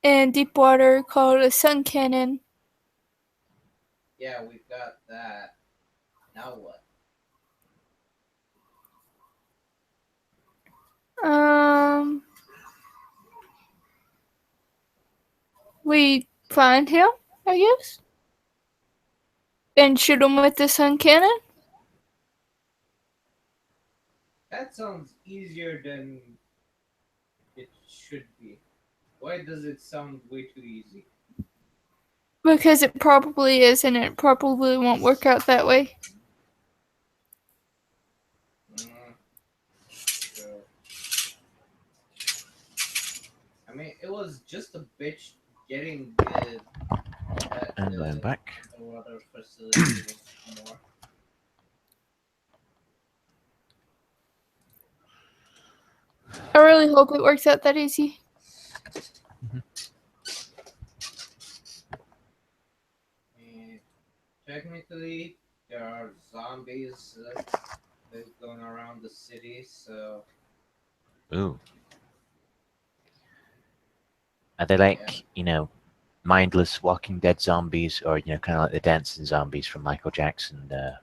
in Deepwater called a sun cannon. Yeah, we got that. Now what? Um, we find him, I guess, and shoot him with the sun cannon. That sounds easier than it should be. Why does it sound way too easy? Because it probably is, and it probably won't work out that way. Sure. I mean, it was just a bitch getting And I'm back. underwater facility once more. I really hope it works out that easy. And technically, there are zombies that's going around the city, so Ooh. Are they like, yeah. mindless Walking Dead zombies, or kind of like the dancing zombies from Michael Jackson? They're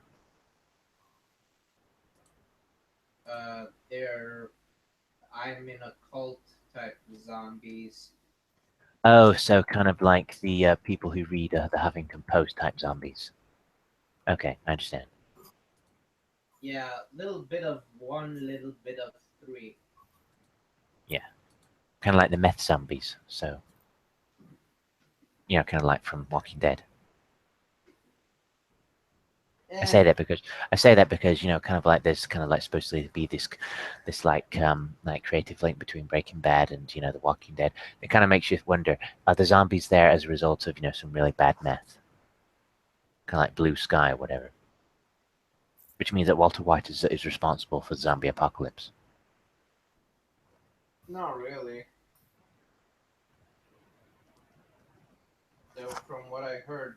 I'm in a cult type zombies. Oh, so kind of like the people who read the Huffington Post type zombies. Okay, I understand. Yeah, little bit of one, little bit of three. Kind of like the meth zombies. So, kind of like from Walking Dead. I say that because kind of like there's kind of like supposed to be this like creative link between Breaking Bad and The Walking Dead. It kind of makes you wonder: are the zombies there as a result of some really bad meth, kind of like Blue Sky or whatever? Which means that Walter White is responsible for the zombie apocalypse. Not really. Though from what I heard,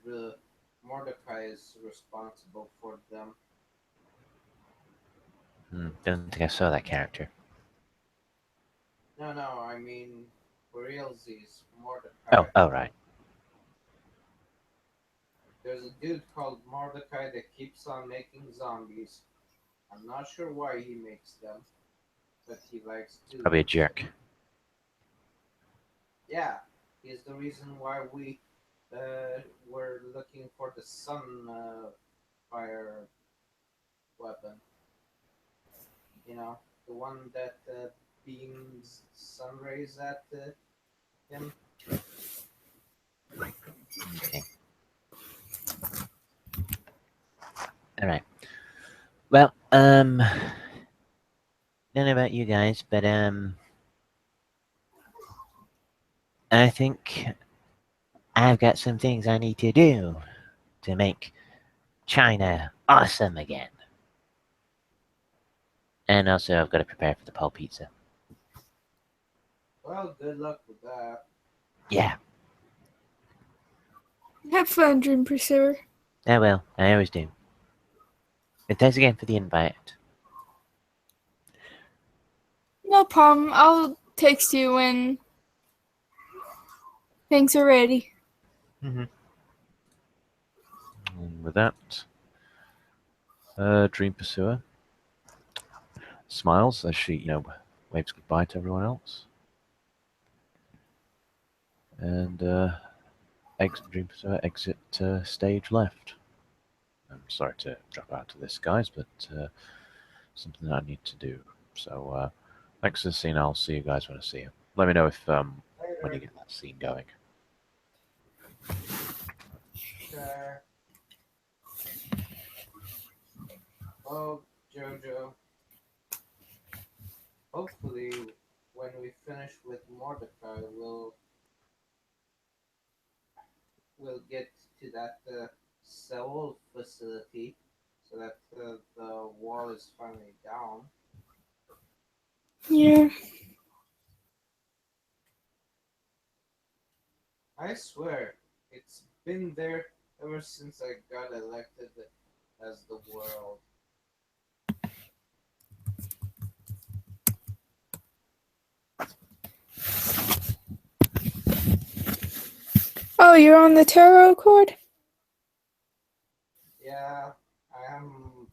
Mordecai is responsible for them. Don't think I saw that character. No, I mean, for realsies, Mordecai. Oh, right. There's a dude called Mordecai that keeps on making zombies. I'm not sure why he makes them, but he likes to. Probably a jerk. Yeah, he's the reason why we were looking for the sun fire weapon. You know, the one that beams sun rays at him. Okay. All right. Well, don't know about you guys, but I think I've got some things I need to do to make China awesome again. And also, I've got to prepare for the Paul pizza. Well, good luck with that. Yeah, Have fun, Dream Pursuer. I will. I always do. And thanks again for the invite. No problem. I'll text you when things are ready. And with that, Dream Pursuer smiles as she, waves goodbye to everyone else. And Dream Pursuer exit stage left. I'm sorry to drop out to this, guys, but something that I need to do. So thanks for the scene. I'll see you guys when I see you. Let me know if when you get that scene going. Sure. Oh, Jojo. Hopefully, when we finish with Mordecai, we'll get to that Seoul facility so that the wall is finally down. Yeah. I swear, it's been there ever since I got elected as the world. Oh, you're on the tarot card? Yeah, I am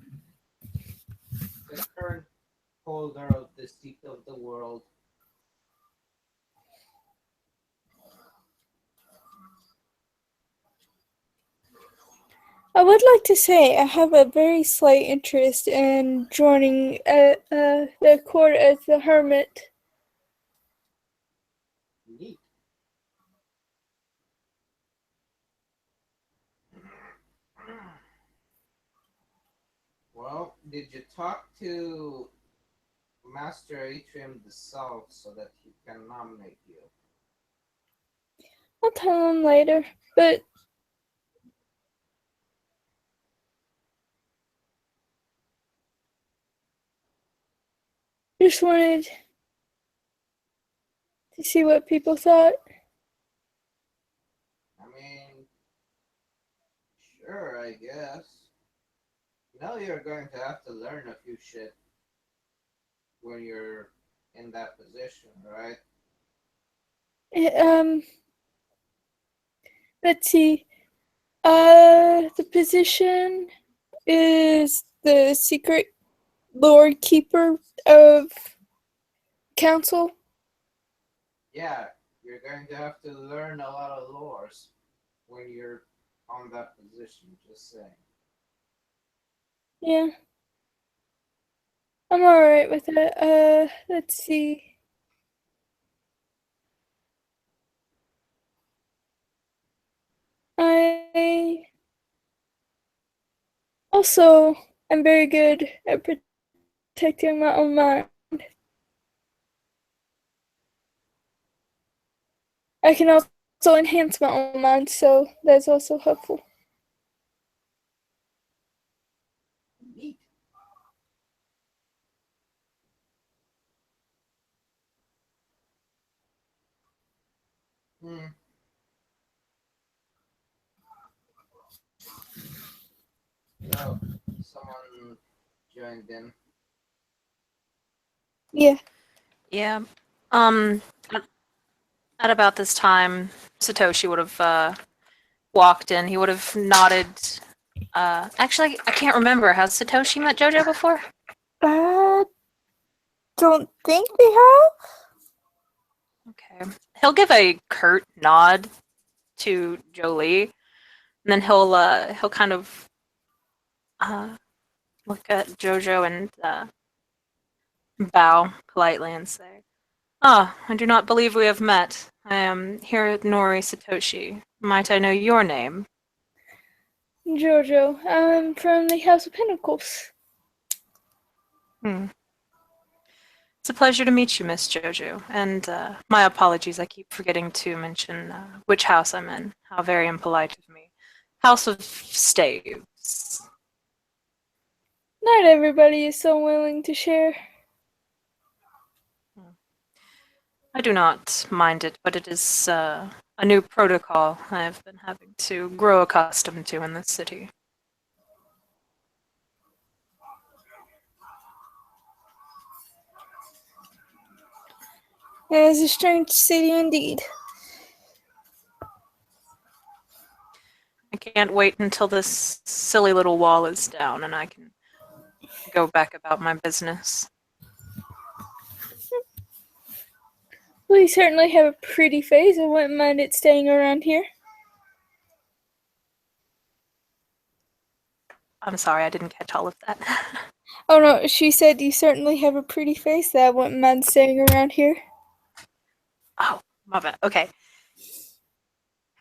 the current holder of the seat of the world. I would like to say I have a very slight interest in joining the court as the hermit. Neat. Well, did you talk to Master Atrium the South so that he can nominate you? I'll tell him later, but just wanted to see what people thought. I mean, sure, I guess. You know you're going to have to learn a few shit when you're in that position, right? Let's see. The position is the secret Lord Keeper of Council. Yeah, you're going to have to learn a lot of lores when you're on that position, just saying. Yeah. I'm alright with it. Let's see. I also am very good at protecting my own mind. I can also enhance my own mind, so that's also helpful. Neat. Hmm. Oh, someone joined in. Yeah. Yeah. at about this time, Satoshi would have walked in. He would have nodded. Actually, I can't remember. Has Satoshi met JoJo before? Don't think they have. Okay. He'll give a curt nod to Jolie, and then he'll kind of look at JoJo and bow politely and say, "Ah, I do not believe we have met. I am Hironori Satoshi. Might I know your name?" Jojo, I'm from the House of Pinnacles. It's a pleasure to meet you, Miss JoJo. And my apologies, I keep forgetting to mention which house I'm in. How very impolite of me. House of Staves. Not everybody is so willing to share. I do not mind it, but it is a new protocol I have been having to grow accustomed to in this city. It is a strange city indeed. I can't wait until this silly little wall is down and I can go back about my business. Well, you certainly have a pretty face. I wouldn't mind it staying around here. I'm sorry, I didn't catch all of that. Oh no, she said you certainly have a pretty face that I wouldn't mind staying around here. Oh, my bad. Okay.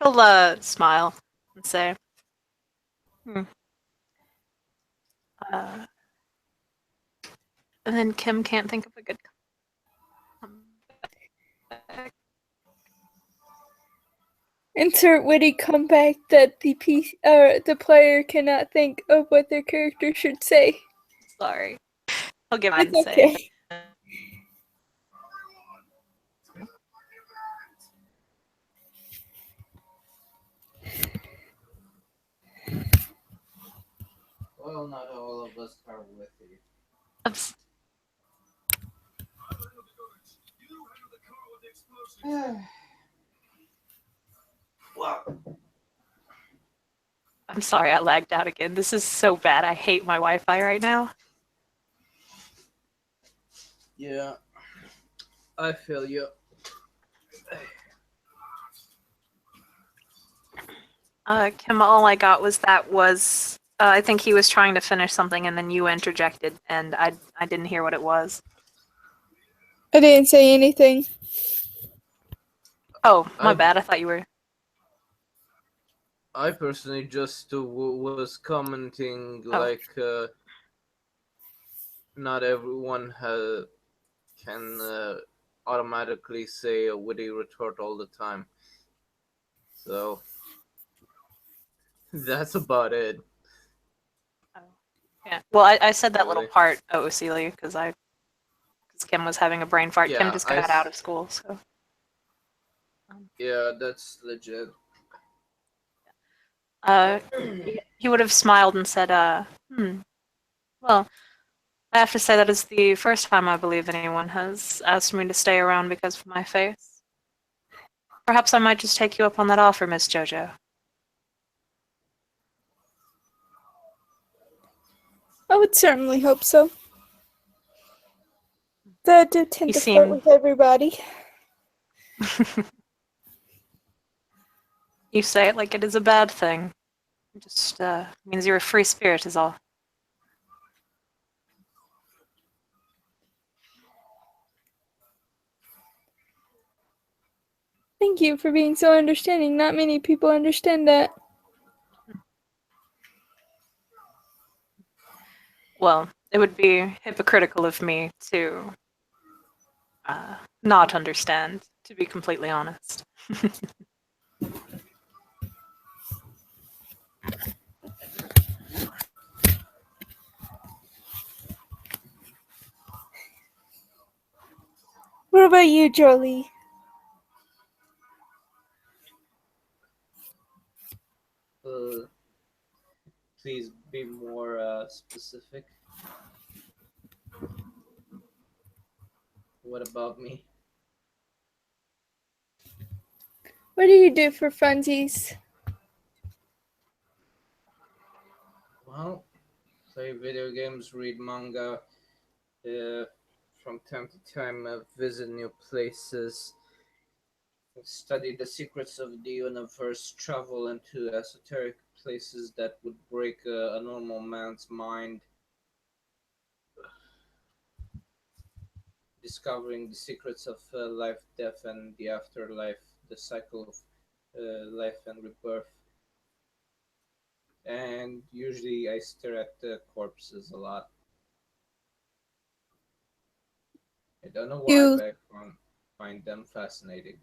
He'll smile and say, and then Kim can't think of a good comeback. Insert witty comeback that the player cannot think of what their character should say. Sorry. I'll give mine It's say. okay. Well, not all of us are with you. Oops. I'm sorry, I lagged out again. This is so bad. I hate my Wi-Fi right now. Yeah, I feel you. Kim, all I got was I think he was trying to finish something and then you interjected and I didn't hear what it was. I didn't say anything. Oh, my bad. I thought you were. I personally just was commenting Oh. like not everyone can automatically say a witty retort all the time. So that's about it. Yeah. Well, I said that little Really? part, Celia, because Kim was having a brain fart. Kim Yeah, just got out of school, so. Yeah, that's legit. He would have smiled and said, well, I have to say that is the first time I believe anyone has asked me to stay around because of my face. Perhaps I might just take you up on that offer, Miss JoJo. I would certainly hope so. I do tend You to seem- flirt with everybody. You say it like it is a bad thing. It just means you're a free spirit is all. Thank you for being so understanding. Not many people understand that. Well, it would be hypocritical of me to not understand, to be completely honest. What about you, Jolie? Please be more specific. What about me? What do you do for funsies? Well, play video games, read manga, from time to time visit new places, study the secrets of the universe, travel into esoteric places that would break a normal man's mind, discovering the secrets of life, death, and the afterlife, the cycle of life and rebirth. And usually I stare at the corpses a lot. I don't know why, You but find them fascinating.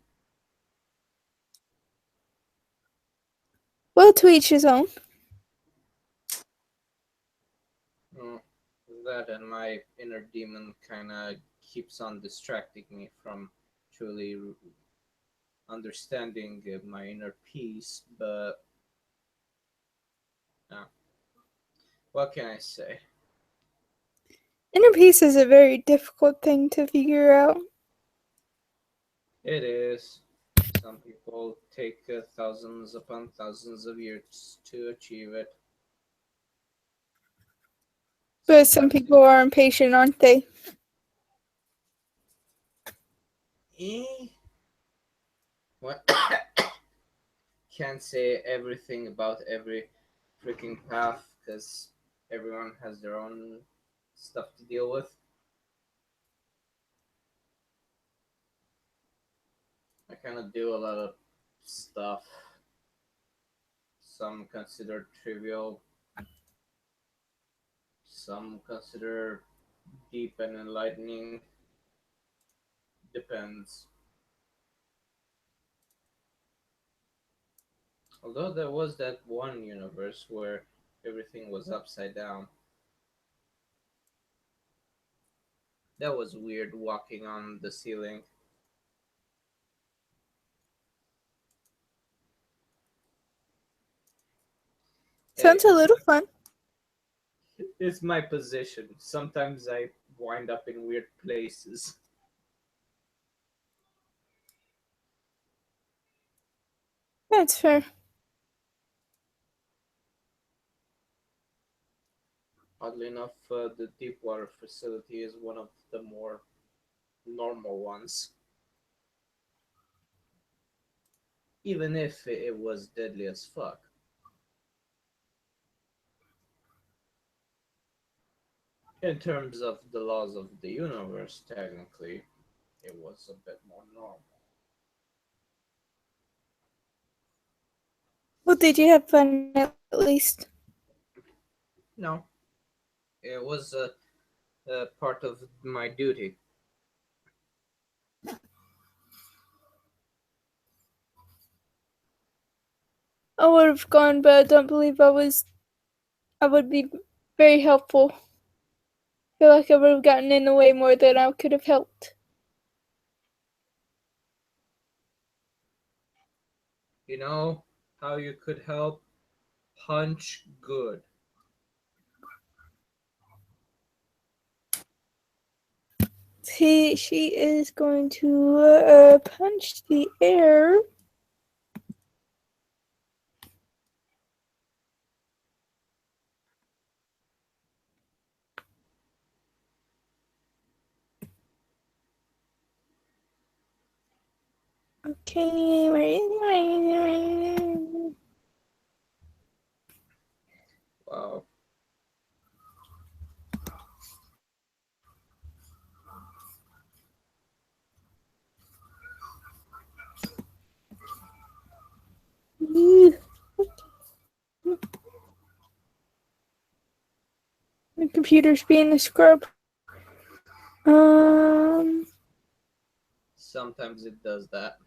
well, to each his own. Mm, that and my inner demon kind of keeps on distracting me from truly understanding my inner peace, but what can I say? Inner peace is a very difficult thing to figure out. It is. Some people take thousands upon thousands of years to achieve it. But some Sometimes people are impatient, aren't they? what can't say everything about every freaking path because everyone has their own stuff to deal with. I kind of do a lot of stuff. Some consider trivial, some consider deep and enlightening. Depends. Although there was that one universe where everything was upside down. That was weird walking on the ceiling. Sounds a little fun. It's my position. Sometimes I wind up in weird places. That's fair. Oddly enough, the Deepwater facility is one of the more normal ones. Even if it was deadly as fuck. In terms of the laws of the universe, technically, it was a bit more normal. Well, did you have fun at least? No, it was a part of my duty. I would have gone, but I don't believe I would be very helpful. I feel like I would have gotten in the way more than I could have helped. You know how you could help? Punch good. She is going to punch the air. Okay, where is it? Wow. My computer's being a scrub. Sometimes it does that.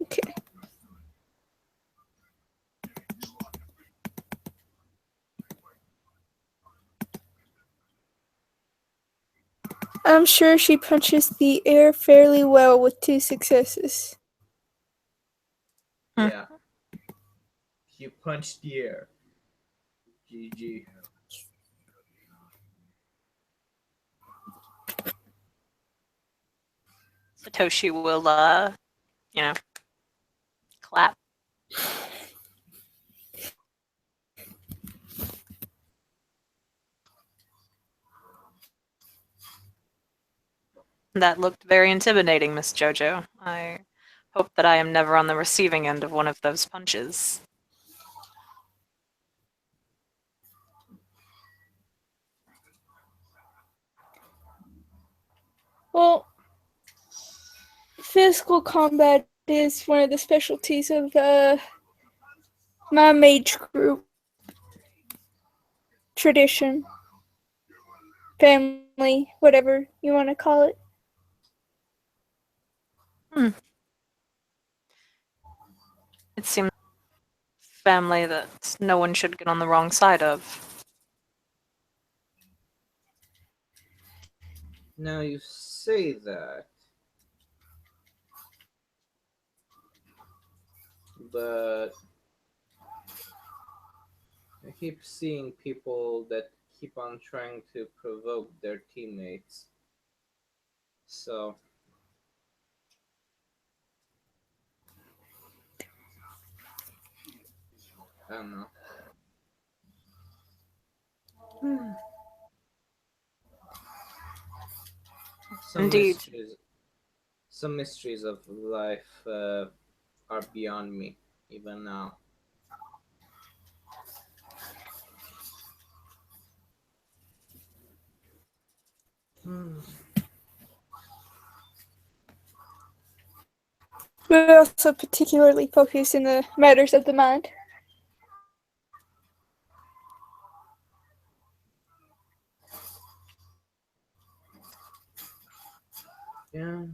Okay. I'm sure she punches the air fairly well with 2 successes. Hmm. Yeah. You punched the air. GG. Satoshi will, clap. That looked very intimidating, Miss Jojo. I hope that I am never on the receiving end of one of those punches. Well, physical combat is one of the specialties of my mage group. Tradition. Family, whatever you want to call it. It seems family that no one should get on the wrong side of. Now you say that, but I keep seeing people that keep on trying to provoke their teammates. So, I don't know. Indeed. Some mysteries of life are beyond me, even now. We're also particularly focused in the matters of the mind. Yeah,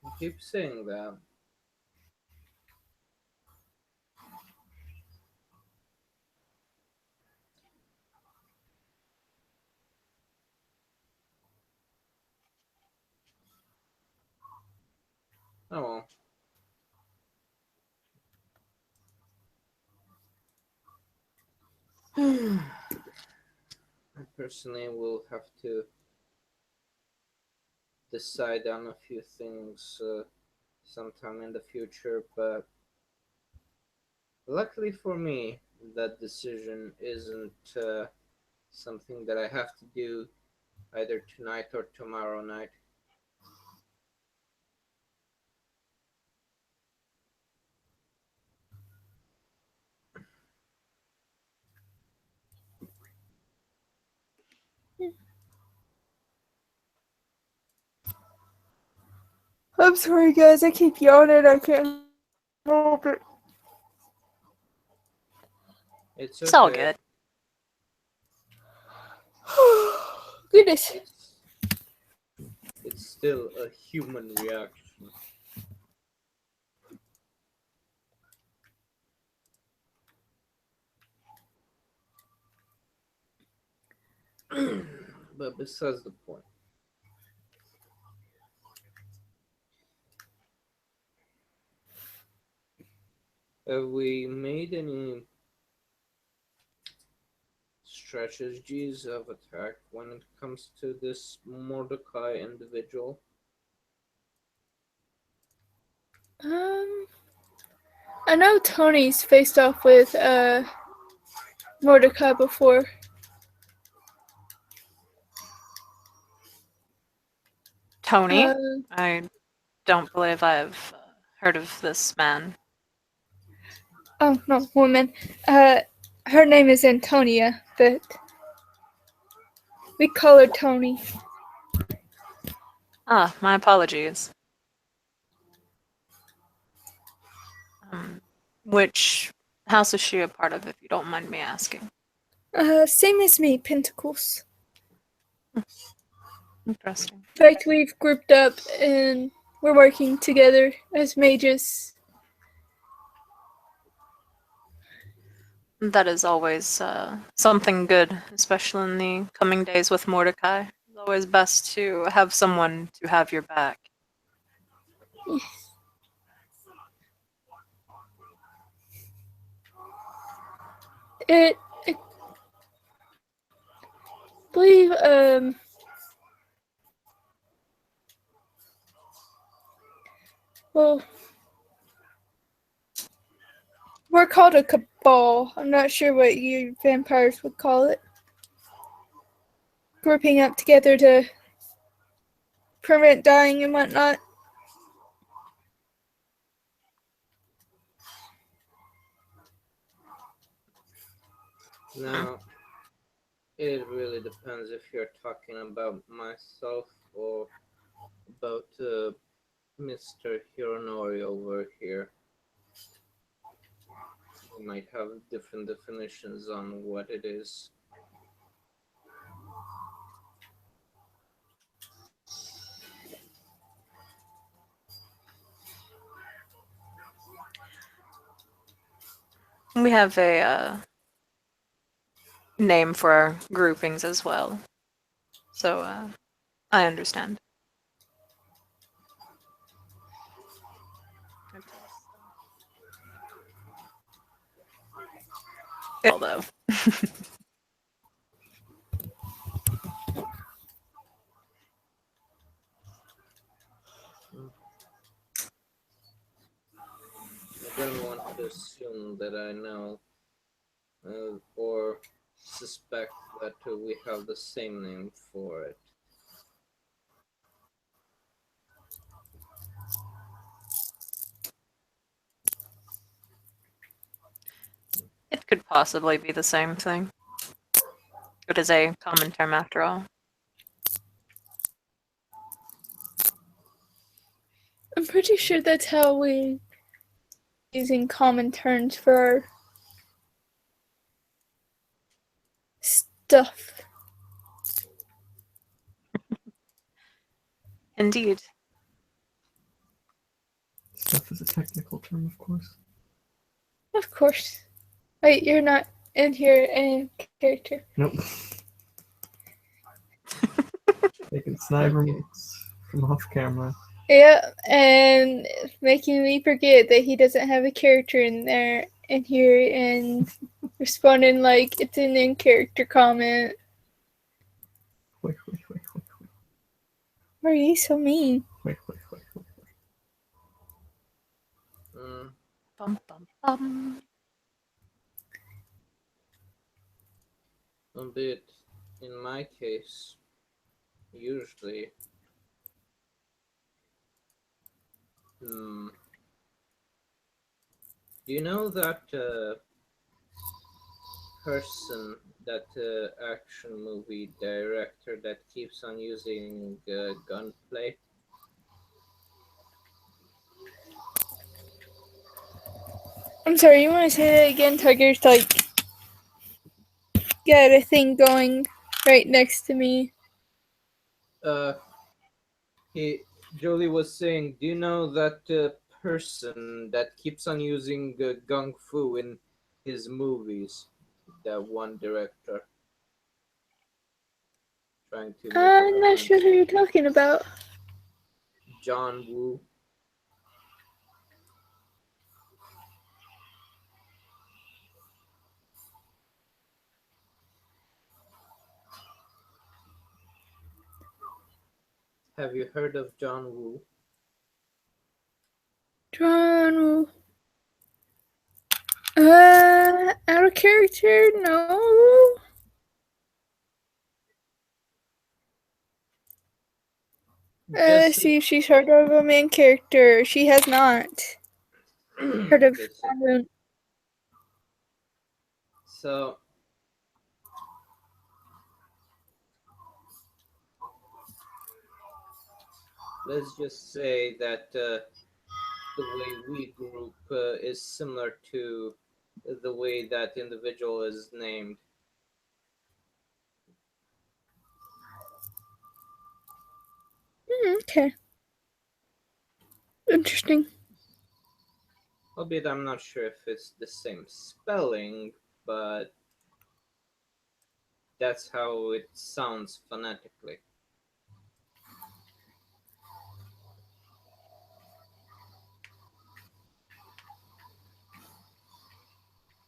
I keep saying that. Oh well. I personally will have to decide on a few things sometime in the future, but luckily for me, that decision isn't something that I have to do either tonight or tomorrow night. I'm sorry, guys. I keep yawning. I can't help it. It's It's all okay. good. Goodness. It's still a human reaction. But besides the point. Have we made any strategies of attack when it comes to this Mordecai individual? I know Tony's faced off with Mordecai before. Tony? Uh, I don't believe I've heard of this man. oh no, woman. Her name is Antonia, but we call her Tony. Ah, my apologies. Which house is she a part of, if you don't mind me asking? Same as me, Pentacles. Interesting. In fact, we've grouped up and we're working together as mages. That is always something good, especially in the coming days with Mordecai. It's always best to have someone to have your back. I believe Well, we're called a cabal. I'm not sure what you vampires would call it. Grouping up together to prevent dying and whatnot. Now, it really depends if you're talking about myself or about Mr. Hironori over here. We might have different definitions on what it is. We have a name for our groupings as well. So I understand. Although. I don't want to assume that I know or suspect that we have the same name for it. It could possibly be the same thing. It is a common term after all. I'm pretty sure that's how we using common terms for our stuff. Indeed. Stuff is a technical term, of course. Of course. Wait, you're not in here in character. Nope. Taking snide remarks from off camera. Yeah, and making me forget that he doesn't have a character in here and responding like it's an in character comment. Wait. Why are you so mean? Wait. Bum, bum, bum. Albeit, in my case, usually, do you know that person, that action movie director that keeps on using gunplay? I'm sorry, you want to say that again? Tiger's like got a thing going right next to me. Jolie was saying, do you know that person that keeps on using gung fu in his movies? That one director. Trying to make I'm not sure who you're talking about. John Woo. Have you heard of John Woo? John. Out of character? No. See if she's heard of a main character. She has not. Heard of Moon. So, let's just say that the way we group is similar to the way that individual is named. Okay. Interesting. Albeit I'm not sure if it's the same spelling, but that's how it sounds phonetically.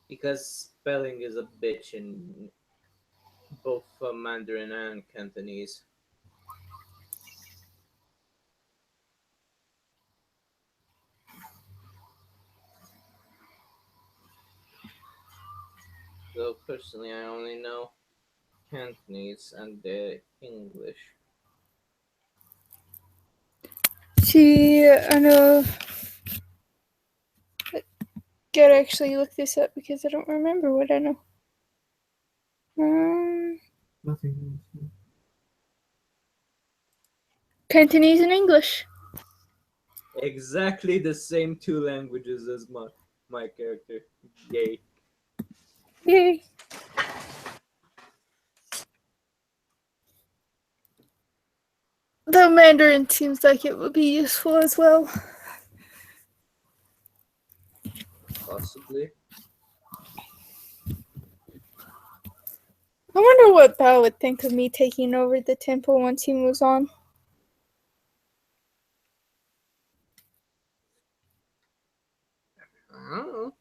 Because spelling is a bitch in both Mandarin and Cantonese. though personally I only know Cantonese and English. See, I know. I gotta actually look this up because I don't remember what I know. Nothing. Cantonese and English. Exactly the same two languages as my character. Yay. Yay. The Mandarin seems like it would be useful as well. Possibly. I wonder what Bao would think of me taking over the temple once he moves on. I don't know.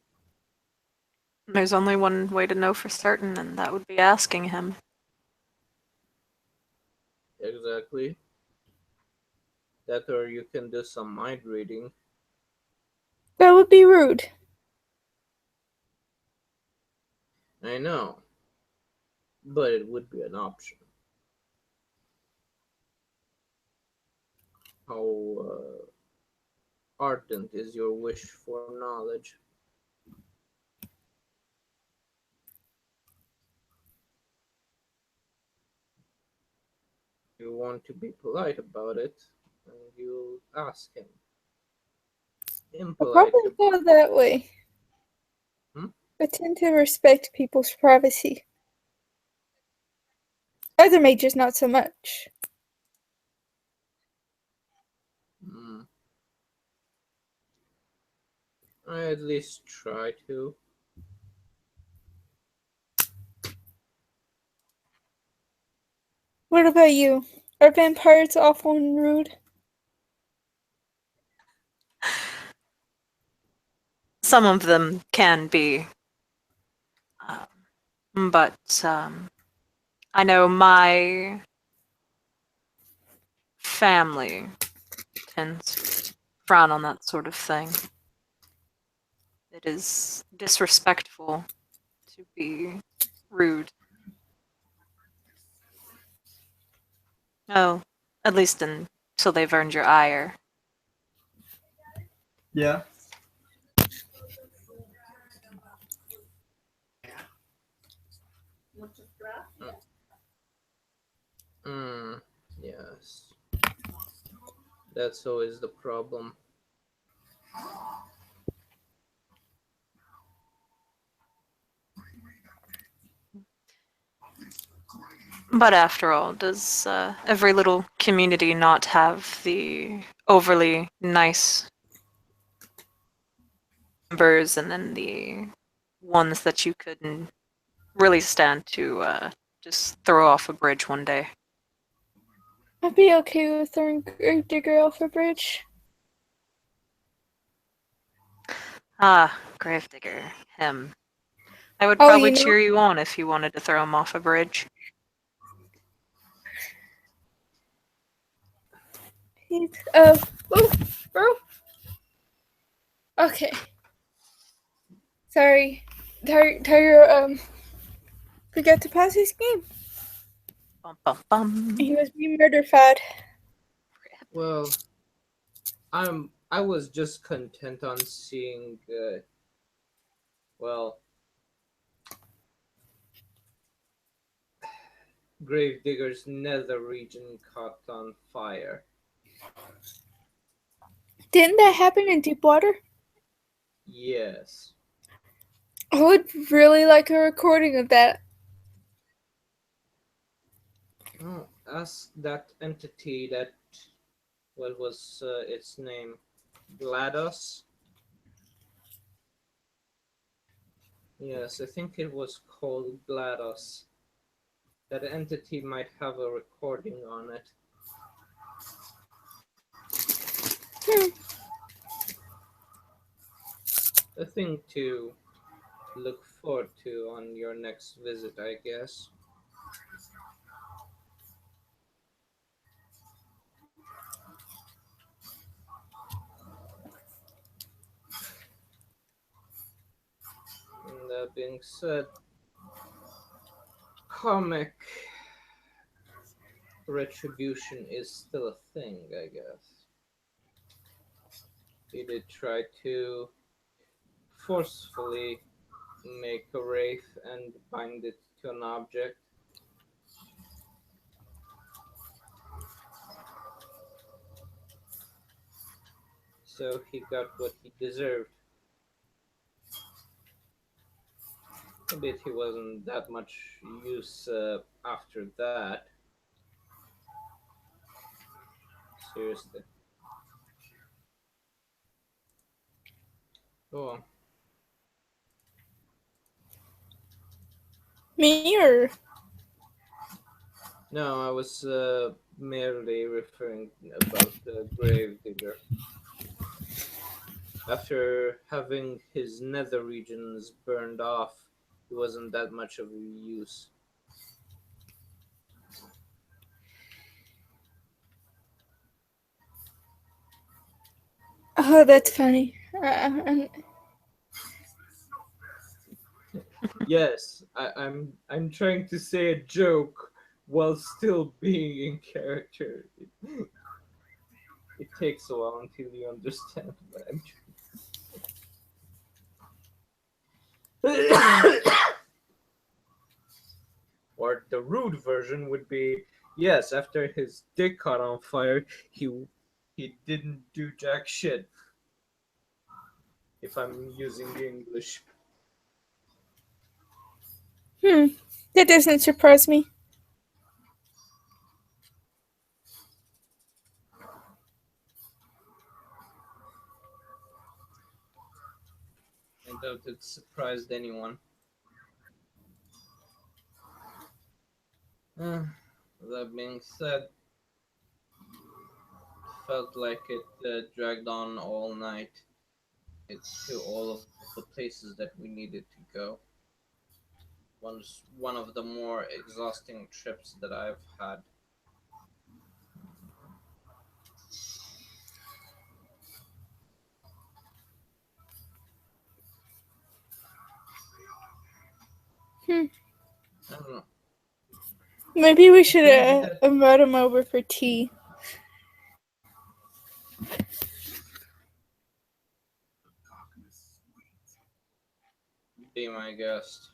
There's only one way to know for certain, and that would be asking him. Exactly. That or you can do some mind reading. That would be rude. I know. But it would be an option. How ardent is your wish for knowledge? You want to be polite about it, and you ask him. I'll Impolite. probably go that way. Hmm? I tend to respect people's privacy. Other mages, not so much. I at least try to. What about you? Are vampires awful and rude? Some of them can be, but I know my family tends to frown on that sort of thing. It is disrespectful to be rude. Oh, at least until they've earned your ire. Yeah. Yes. That's always the problem. But after all, does every little community not have the overly nice members and then the ones that you couldn't really stand to just throw off a bridge one day? I'd be okay with throwing Gravedigger off a bridge. Ah, Gravedigger, him. I would Oh, probably you know- cheer you on if you wanted to throw him off a bridge. Oh, bro. Okay. Sorry. Tiger, forgot to pass his game. Bum, bum, bum. He was being murder-fed. Well, I was just content on seeing well, Gravedigger's nether region caught on fire. Didn't that happen in Deepwater? Yes. I would really like a recording of that. Oh, ask that entity that, what was its name? GLaDOS? Yes, I think it was called GLaDOS. That entity might have a recording on it. A thing to look forward to on your next visit, I guess. And that being said, Karmic retribution is still a thing, I guess. He did try to forcefully make a wraith and bind it to an object. So he got what he deserved. Albeit he wasn't that much use after that. Seriously. Go on. Me or No, I was merely referring about the Gravedigger. After having his nether regions burned off, he wasn't that much of a use. oh, that's funny. Yes, I'm trying to say a joke while still being in character. It takes a while until you understand what I'm trying. Or the rude version would be, yes, after his dick caught on fire, he didn't do jack shit. If I'm using the English. That doesn't surprise me. I doubt it surprised anyone. That being said, felt like it dragged on all night. It's to all of the places that we needed to go. Was one of the more exhausting trips that I've had. Hmm. I don't know. Maybe we should think that- invite him over for tea. Be my guest.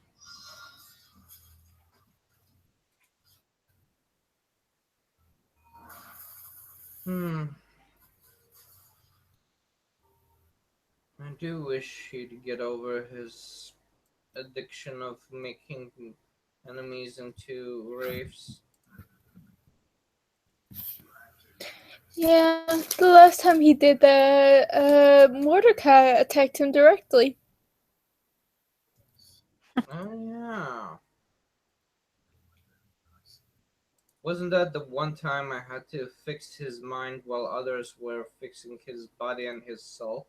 I do wish he'd get over his addiction of making enemies into wraiths. Yeah, the last time he did that, Mordecai attacked him directly. Oh yeah. Wasn't that the one time I had to fix his mind while others were fixing his body and his soul?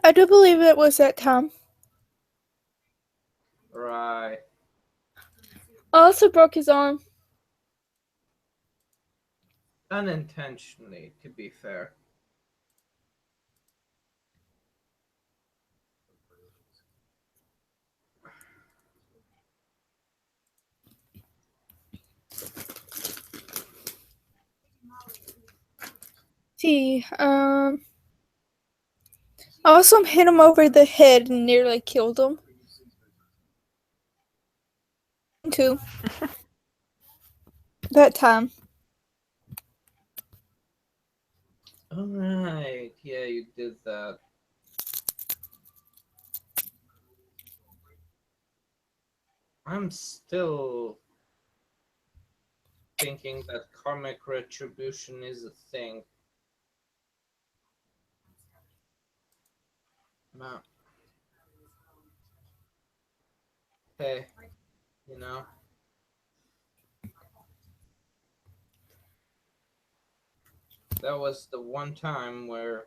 I do believe it was that time. Right. I also broke his arm. Unintentionally, to be fair. See, I also hit him over the head and nearly killed him. Too. That time. Alright, yeah, you did that. I'm still thinking that karmic retribution is a thing. No. Hey, you know, that was the one time where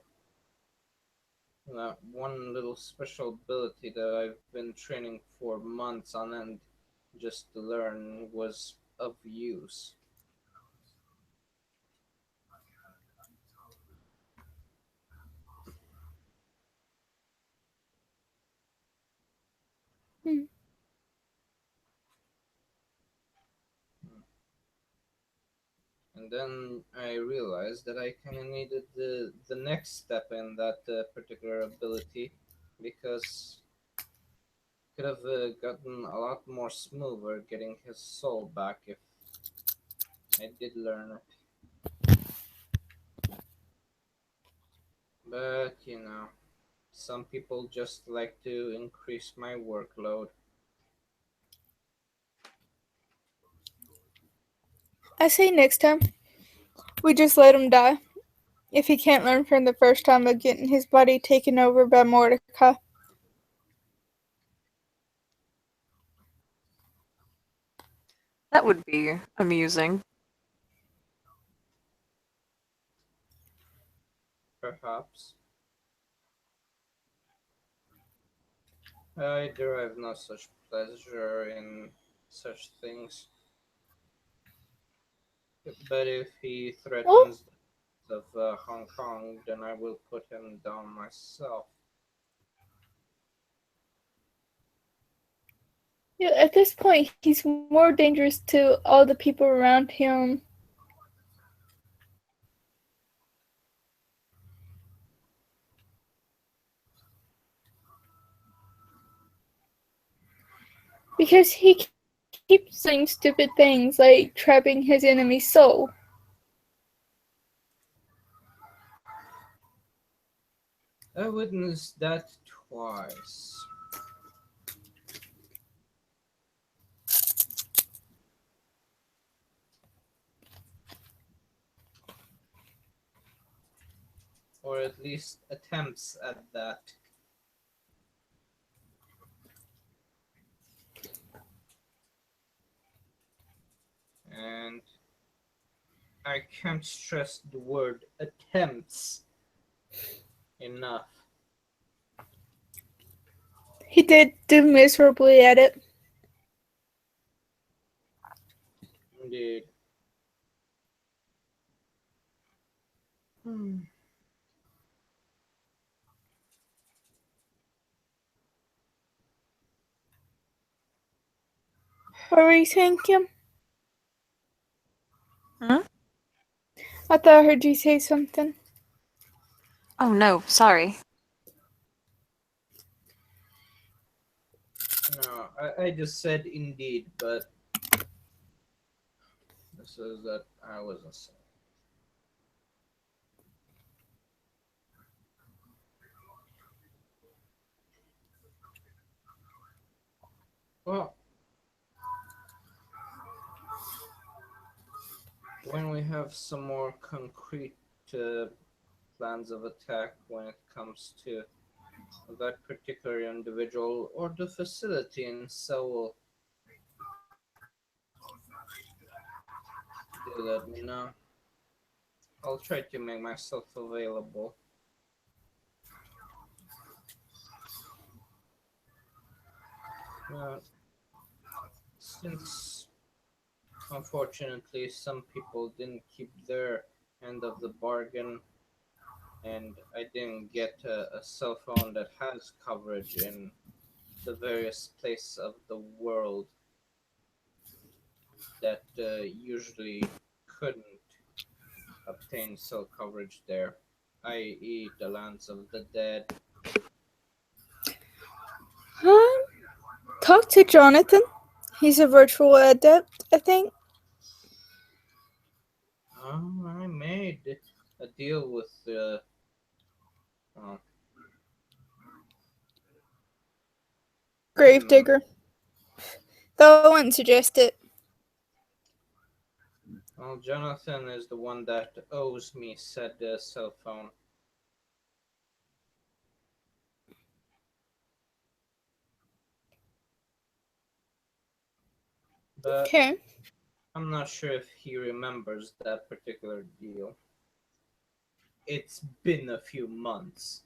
that one little special ability that I've been training for months on end just to learn was of use. Hmm. And then I realized that I kind of needed the next step in that particular ability, because could have gotten a lot more smoother getting his soul back if I did learn it. But some people just like to increase my workload. I say next time we just let him die. If he can't learn from the first time of getting his body taken over by Mordecai. That would be amusing. Perhaps. I derive no such pleasure in such things. But if he threatens of Hong Kong, then I will put him down myself. Yeah, at this point, he's more dangerous to all the people around him. Because he keeps saying stupid things like trapping his enemy's soul. I witnessed that twice. Or at least attempts at that. And I can't stress the word attempts enough. He did do miserably at it. Indeed. What were you saying, Kim? Hmm? I thought I heard you say something. Oh no, sorry. No, I just said indeed, but this is that I wasn't saying. Well, when we have some more concrete plans of attack when it comes to that particular individual or the facility in Seoul, do let me know. I'll try to make myself available. Uh, since unfortunately some people didn't keep their end of the bargain, and I didn't get a cell phone that has coverage in the various places of the world that usually couldn't obtain cell coverage there, i.e., the lands of the dead. Talk to Jonathan. He's a virtual adept, I think. I made a deal with uh, Gravedigger. Though I wouldn't suggest it. well, Jonathan is the one that owes me said cell phone. But Okay. I'm not sure if he remembers that particular deal. It's been a few months.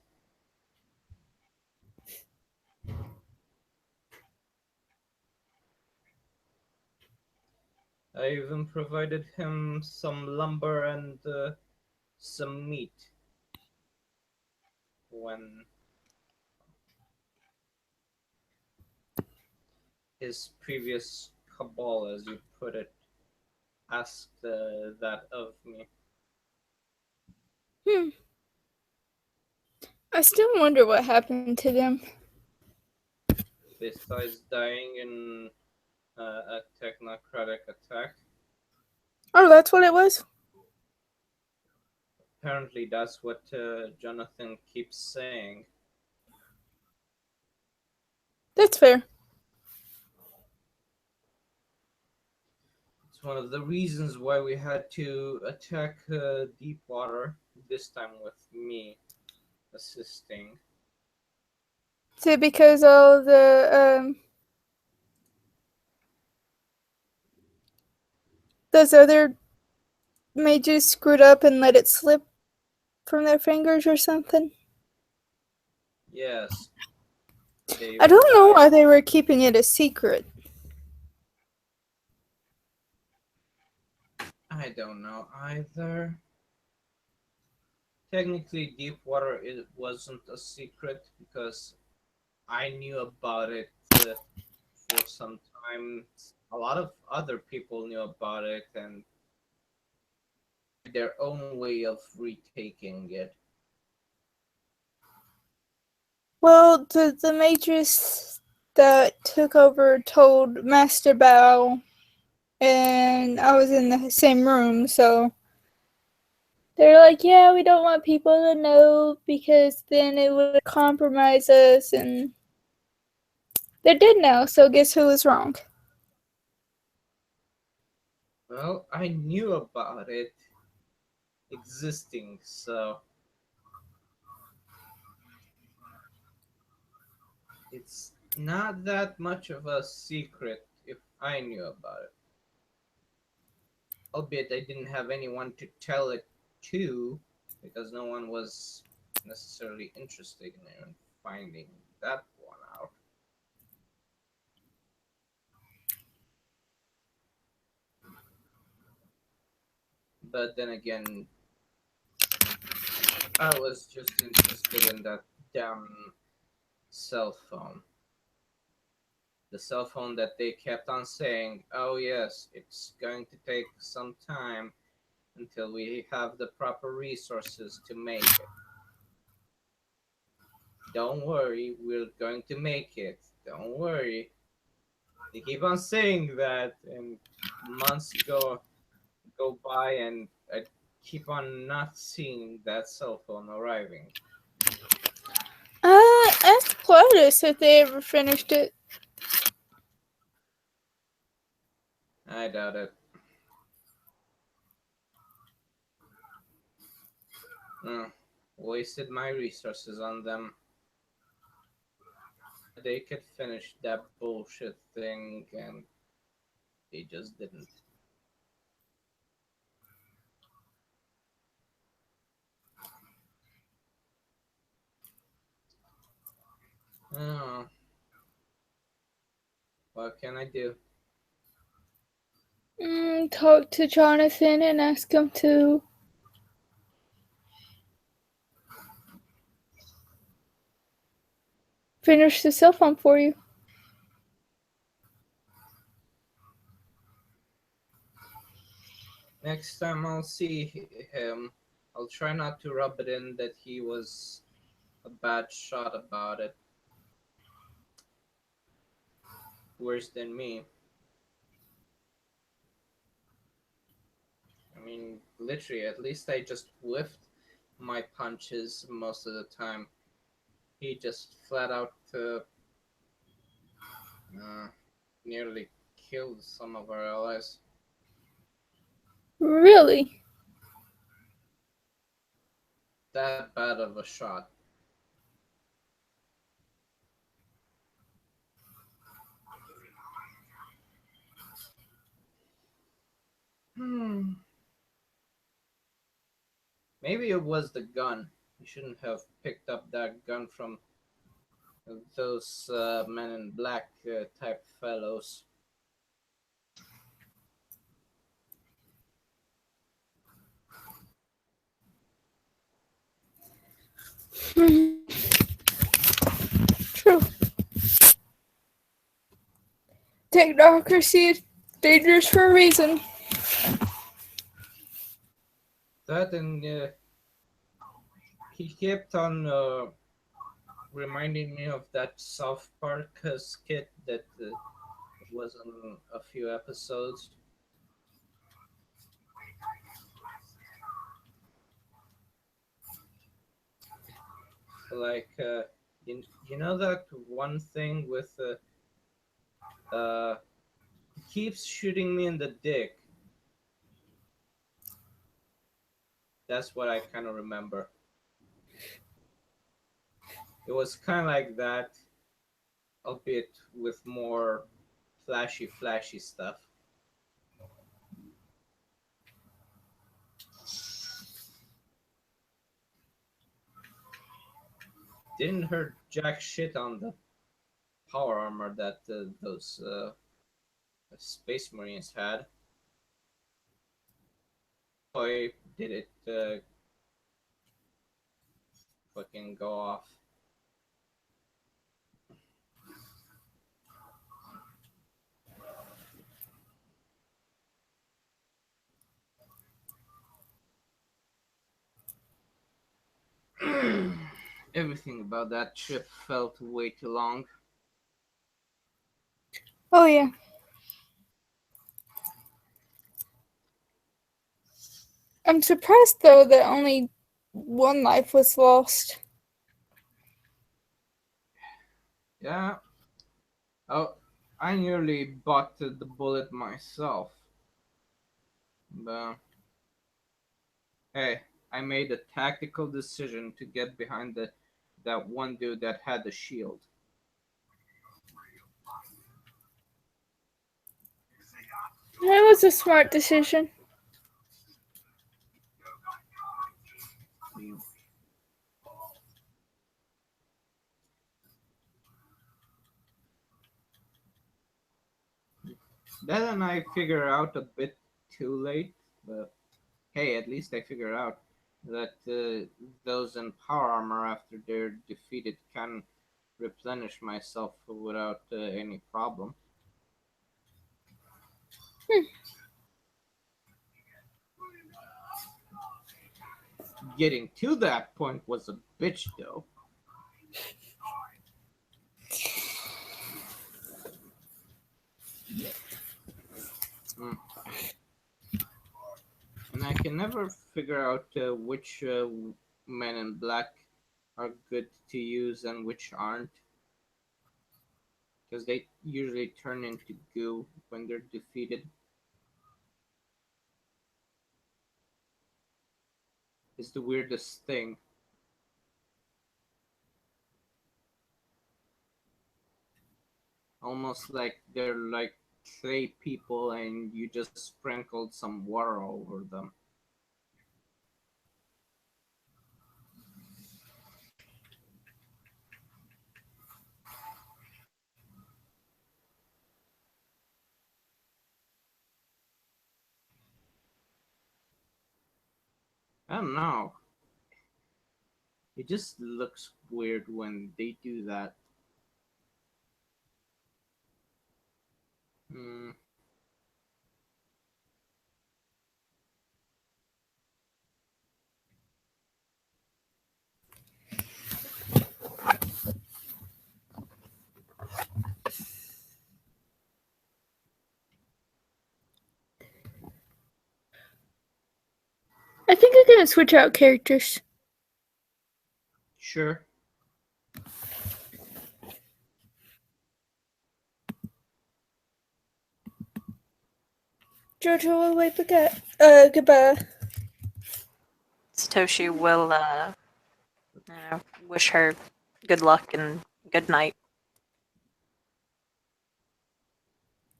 I even provided him some lumber and some meat when his previous cabal, as you put it, asked that of me. I still wonder what happened to them. Besides dying in a technocratic attack, Oh, that's what it was? apparently that's what Jonathan keeps saying. That's fair. It's one of the reasons why we had to attack Deepwater, this time with me assisting. Is it because all the those other mages screwed up and let it slip from their fingers or something? Yes. They I don't know relied- why they were keeping it a secret. I don't know either. Technically, Deepwater it wasn't a secret because I knew about it for some time. A lot of other people knew about it and their own way of retaking it. Well, the mages that took over told Master Bao, and I was in the same room, so they're like, yeah, we don't want people to know because then it would compromise us, and they did now, so guess who was wrong? Well, I knew about it existing, so it's not that much of a secret if I knew about it. Albeit I didn't have anyone to tell it to because no one was necessarily interested in finding that one out. But then again, I was just interested in that damn cell phone. The cell phone that they kept on saying, oh yes, it's going to take some time until we have the proper resources to make it. Don't worry, we're going to make it. Don't worry. They keep on saying that, and months go by, and I keep on not seeing that cell phone arriving. Ask Gladys if they ever finished it. I doubt it. Wasted my resources on them. They could finish that bullshit thing, and they just didn't. Oh. What can I do? Talk to Jonathan and ask him to finish the cell phone for you. Next time I'll see him, I'll try not to rub it in that he was a bad shot about it. Worse than me. I mean, literally, at least I just whiffed my punches most of the time. He just flat out nearly killed some of our allies. Really? That bad of a shot. Maybe it was the gun. You shouldn't have picked up that gun from those men in black type fellows. True. Technocracy is dangerous for a reason. That and he kept on reminding me of that South Park skit that was on a few episodes. Like, you know that one thing with he keeps shooting me in the dick. That's what I kind of remember. It was kind of like that, albeit with more flashy stuff. Didn't hurt jack shit on the power armor that those Space Marines had. Boy, did it fucking go off. Everything about that trip felt way too long. Oh yeah. I'm surprised though that only one life was lost. Yeah. Oh, I nearly bought the bullet myself. But hey, I made a tactical decision to get behind that one dude that had the shield. It was a smart decision. That and I figure out a bit too late, but hey, at least I figure out that those in power armor after they're defeated can replenish myself without any problem. Getting to that point was a bitch, though. And I can never figure out which men in black are good to use and which aren't. Because they usually turn into goo when they're defeated. It's the weirdest thing. Almost like they're like clay people and you just sprinkled some water over them. I don't know. It just looks weird when they do that. Hmm. I think I'm gonna switch out characters. Sure. Jojo will wait goodbye. Satoshi will wish her good luck and good night.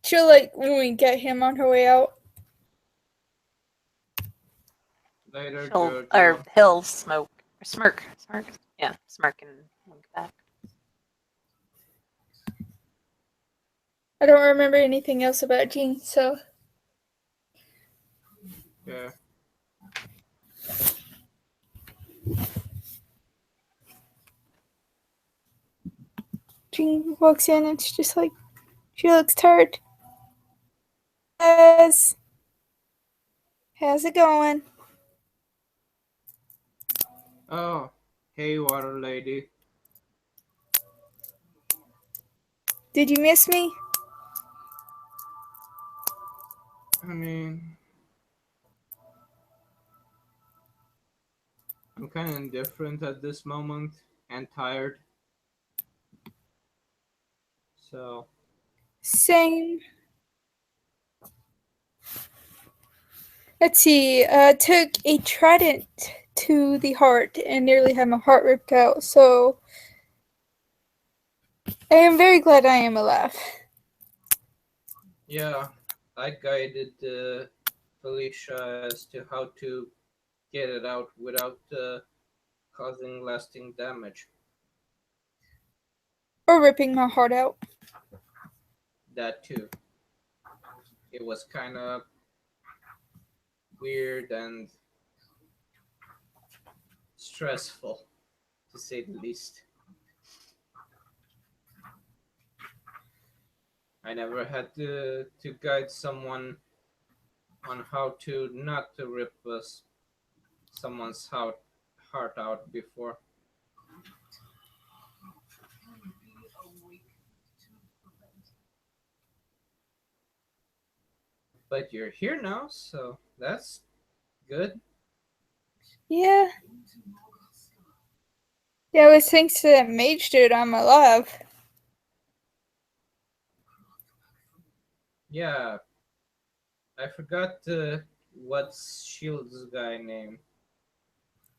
She'll like when we get him on her way out. Later, She'll, Jojo. or he'll smirk, yeah, smirk and wink back. I don't remember anything else about Jean, so Yeah. Jean walks in and it's just like she looks tired. How's it going? Oh, hey, water lady. Did you miss me? I mean, I'm kind of indifferent at this moment and tired. So, Same. Let's see. Took a trident to the heart and nearly had my heart ripped out. So I am very glad I am alive. yeah, I guided Felicia as to how to get it out without causing lasting damage. Or ripping my heart out. That too. It was kind of weird and stressful, to say the least. I never had to guide someone on how to not to rip someone's heart out before. But you're here now, so that's good. Yeah. Yeah, it was thanks to that mage dude I'm alive. Yeah, I forgot what's Shield's guy name.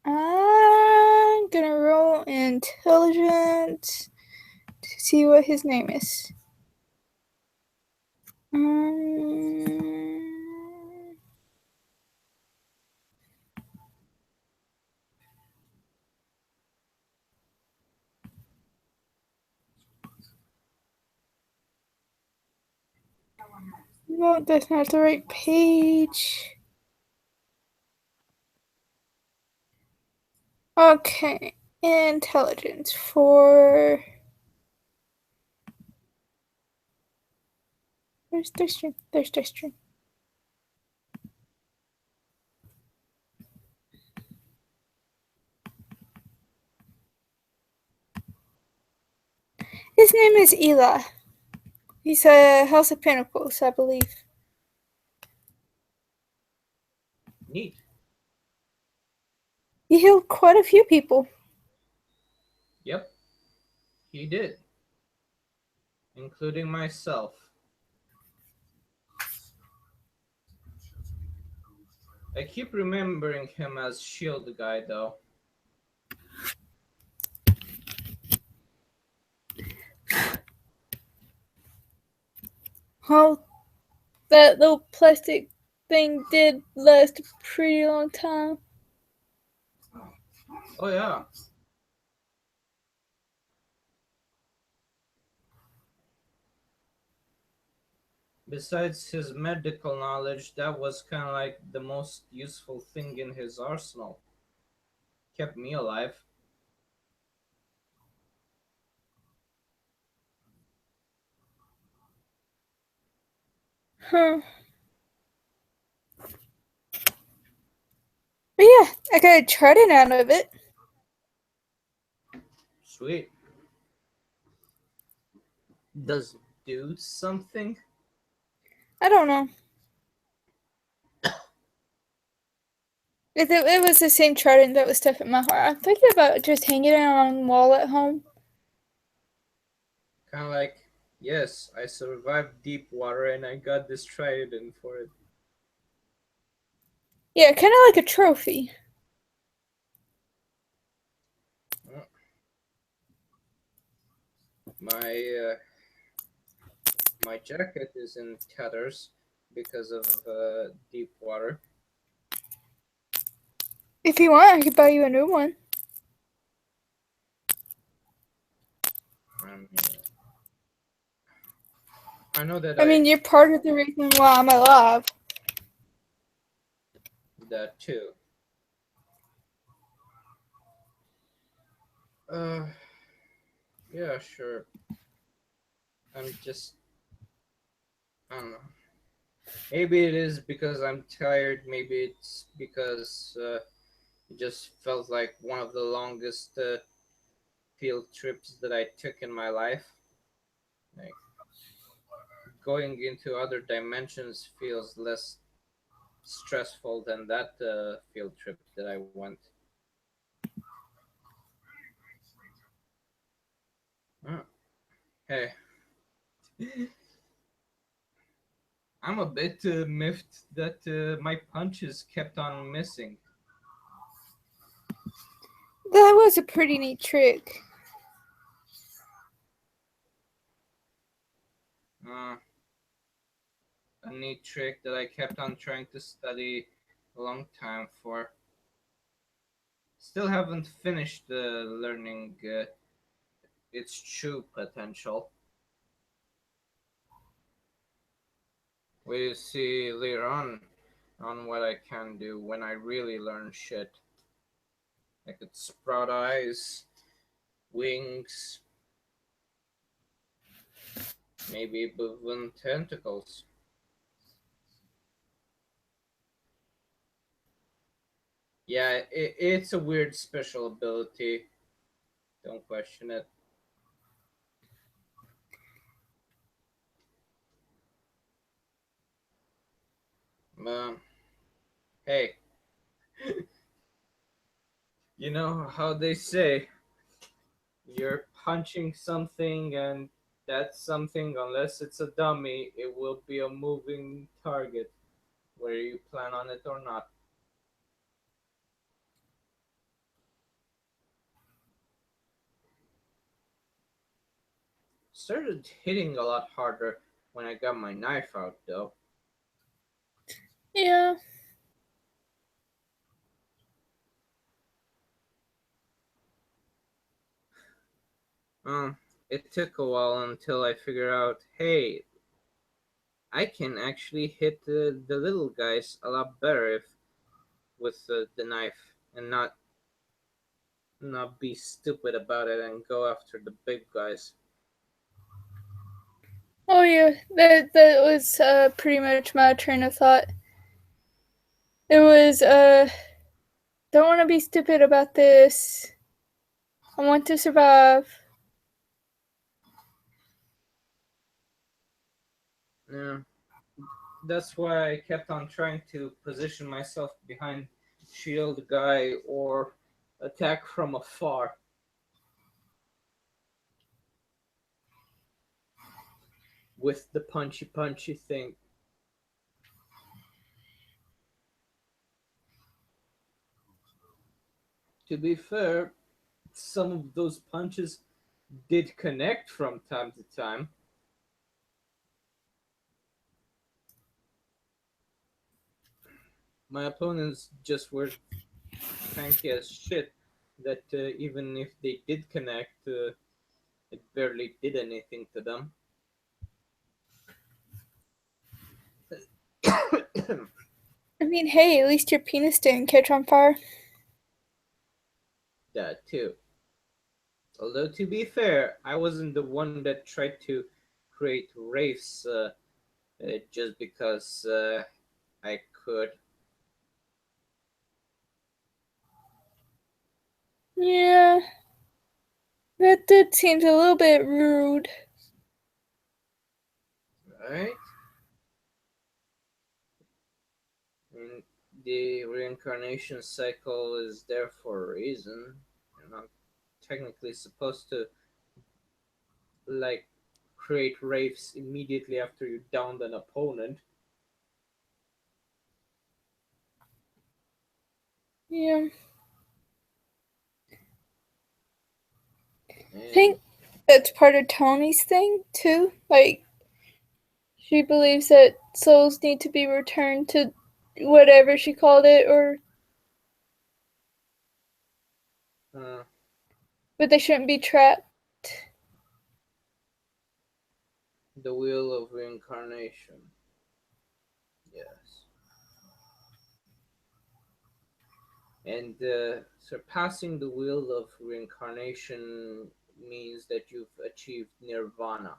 I'm gonna roll intelligence to see what his name is. No, that's not the right page. Okay, intelligence for. Where's Destrin? There's Destrin. His name is Eli. He's a House of Pentacles, I believe. Neat. He healed quite a few people. Yep, he did, including myself. I keep remembering him as Shield guy though. Oh, that little plastic thing did last a pretty long time. Oh yeah. Besides his medical knowledge, that was kind of like the most useful thing in his arsenal. Kept me alive. Huh. But yeah, I got a trident out of it. Sweet. Does it do something? I don't know. It was the same trident that was stuck in my heart. I'm thinking about just hanging it on the wall at home. Kind of like, yes, I survived deep water and I got this trident for it. Yeah, kind of like a trophy. My my jacket is in tatters because of deep water. If you want, I could buy you a new one. I know that I mean, you're part of the reason why I'm alive. that too. Yeah, sure. I'm just, I don't know. Maybe it is because I'm tired. Maybe it's because It just felt like one of the longest field trips that I took in my life. Like going into other dimensions feels less stressful than that field trip that I went. Oh, hey, I'm a bit miffed that my punches kept on missing. That was a pretty neat trick. Uh, a neat trick that I kept on trying to study a long time for. Still haven't finished learning its true potential. We'll see later on what I can do when I really learn shit. I could sprout eyes, wings, maybe even tentacles. Yeah, it's a weird special ability. Don't question it. Um, hey, you know how they say you're punching something and that something, unless it's a dummy, it will be a moving target, whether you plan on it or not. Started hitting a lot harder when I got my knife out, though. Yeah. Um, it took a while until I figured out, hey, I can actually hit the little guys a lot better if with the knife and not be stupid about it and go after the big guys. Oh yeah, that was pretty much my train of thought. It was don't want to be stupid about this. I want to survive. Yeah, that's why I kept on trying to position myself behind shield guy or attack from afar with the punchy thing. To be fair, some of those punches did connect from time to time. My opponents just were tanky as shit that even if they did connect, it barely did anything to them. I mean, hey, at least your penis didn't catch on fire. That too. Although to be fair, I wasn't the one that tried to create wraiths just because I could. Yeah, that did seems a little bit rude. Right? I mean, the reincarnation cycle is there for a reason. You're not technically supposed to like create wraiths immediately after you downed an opponent. Yeah, I And think that's part of Tony's thing too. Like, she believes that souls need to be returned to whatever she called it, or uh, but they shouldn't be trapped. the wheel of reincarnation. Yes. And surpassing the wheel of reincarnation means that you've achieved nirvana.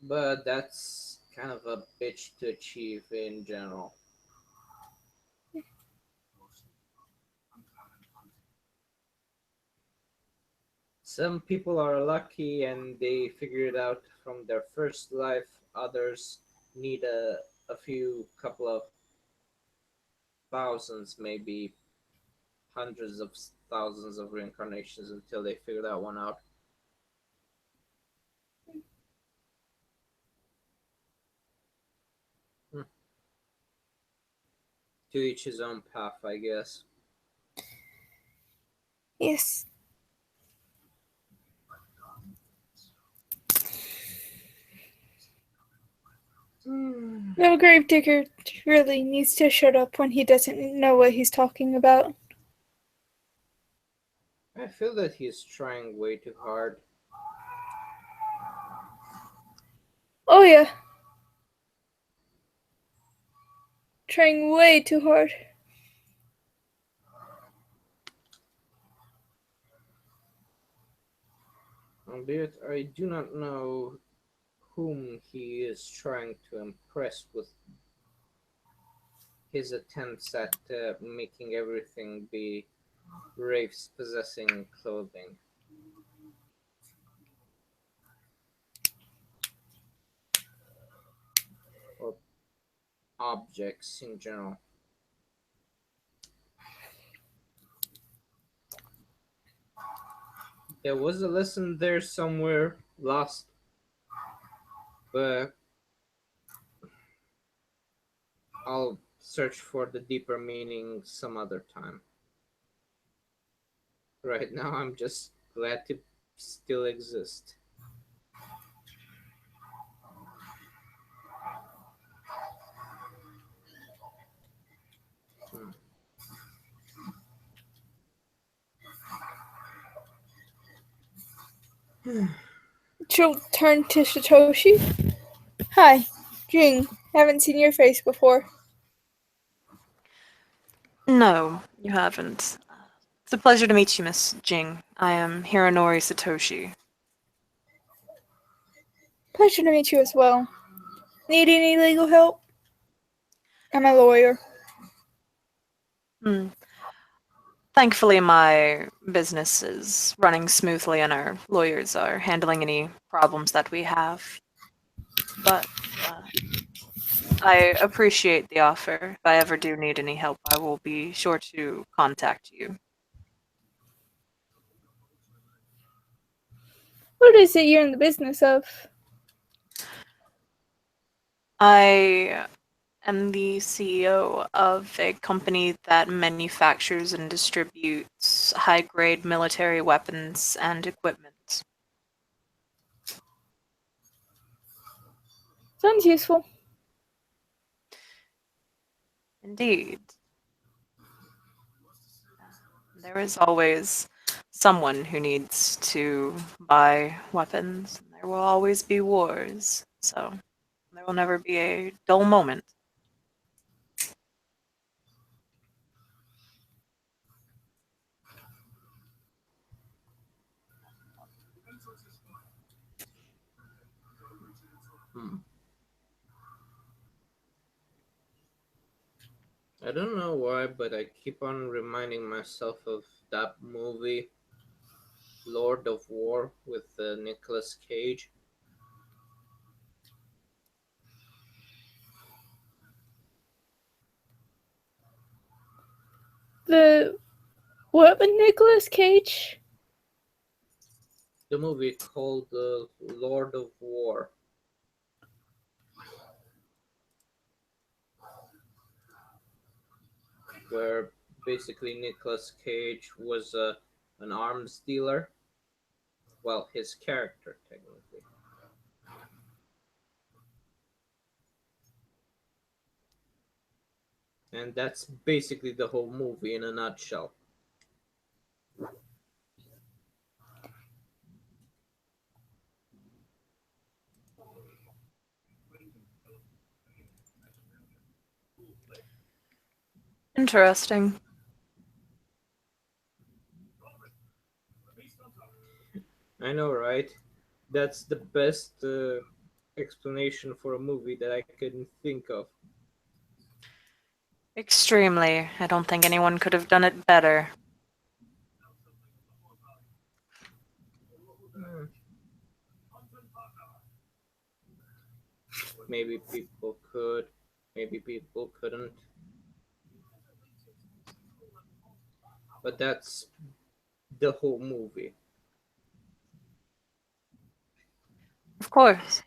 But that's kind of a bitch to achieve in general. Some people are lucky and they figure it out from their first life. Others need a few couple of thousands, maybe hundreds of thousands of reincarnations until they figure that one out. To each his own path, I guess. Yes. No, Gravedigger really needs to shut up when he doesn't know what he's talking about. I feel that he's trying way too hard. Oh yeah. Trying way too hard. Albeit I do not know whom he is trying to impress with his attempts at making everything be Rafe's possessing clothing. Or objects in general. There was a lesson there somewhere lost, but I'll search for the deeper meaning some other time. Right now, I'm just glad to still exist. She'll turn to Satoshi. Hi, Jing. Haven't seen your face before. No, you haven't. It's a pleasure to meet you, Miss Jing. I am Hironori Satoshi. Pleasure to meet you as well. Need any legal help? I'm a lawyer. Thankfully, my business is running smoothly and our lawyers are handling any problems that we have. But I appreciate the offer. If I ever do need any help, I will be sure to contact you. What is it you're in the business of? I am the CEO of a company that manufactures and distributes high-grade military weapons and equipment. Sounds useful. Indeed. There is always someone who needs to buy weapons. And there will always be wars, so there will never be a dull moment. I don't know why, but I keep on reminding myself of that movie, Lord of War, with Nicolas Cage. The what with Nicolas Cage? The movie called Lord of War. Where basically Nicolas Cage was an arms dealer. Well, his character, technically. And that's basically the whole movie in a nutshell. Interesting. I know, right? That's the best explanation for a movie that I couldn't think of. Extremely. I don't think anyone could have done it better. Maybe people could, maybe people couldn't. But that's the whole movie. Of course.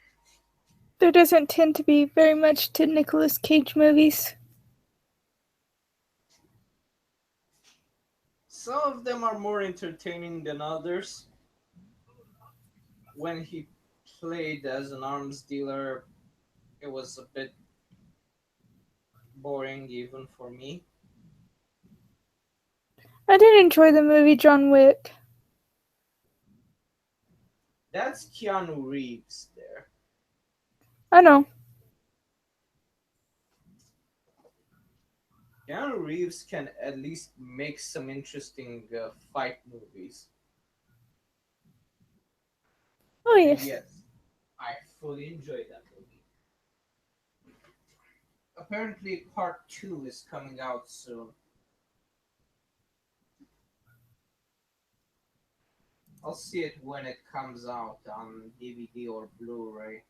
There doesn't tend to be very much to Nicolas Cage movies. Some of them are more entertaining than others. When he played as an arms dealer, it was a bit boring even for me. I did enjoy the movie John Wick. That's Keanu Reeves there. I know. Keanu Reeves can at least make some interesting fight movies. Oh And yes. yes, I fully enjoyed that movie. Apparently, part 2 is coming out soon. I'll see it when it comes out on DVD or Blu-ray.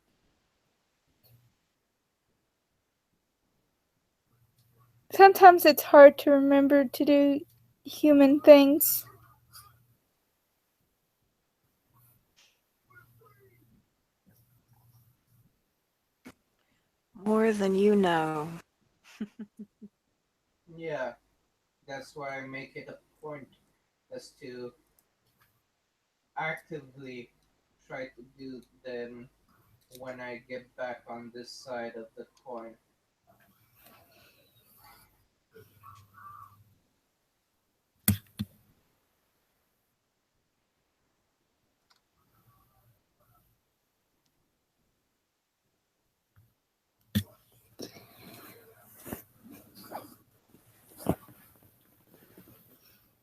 Sometimes it's hard to remember to do human things. More than you know. Yeah, that's why I make it a point as to actively try to do them when I get back on this side of the coin.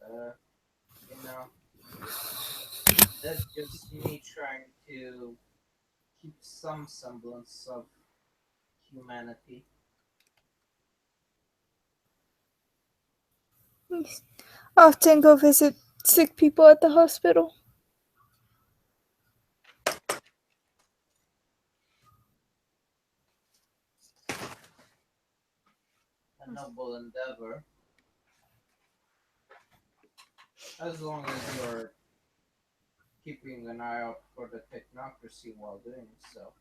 Uh, you know, that's just me trying to keep some semblance of humanity. I often go visit sick people at the hospital. A noble endeavor, as long as you're keeping an eye out for the technocracy while doing so.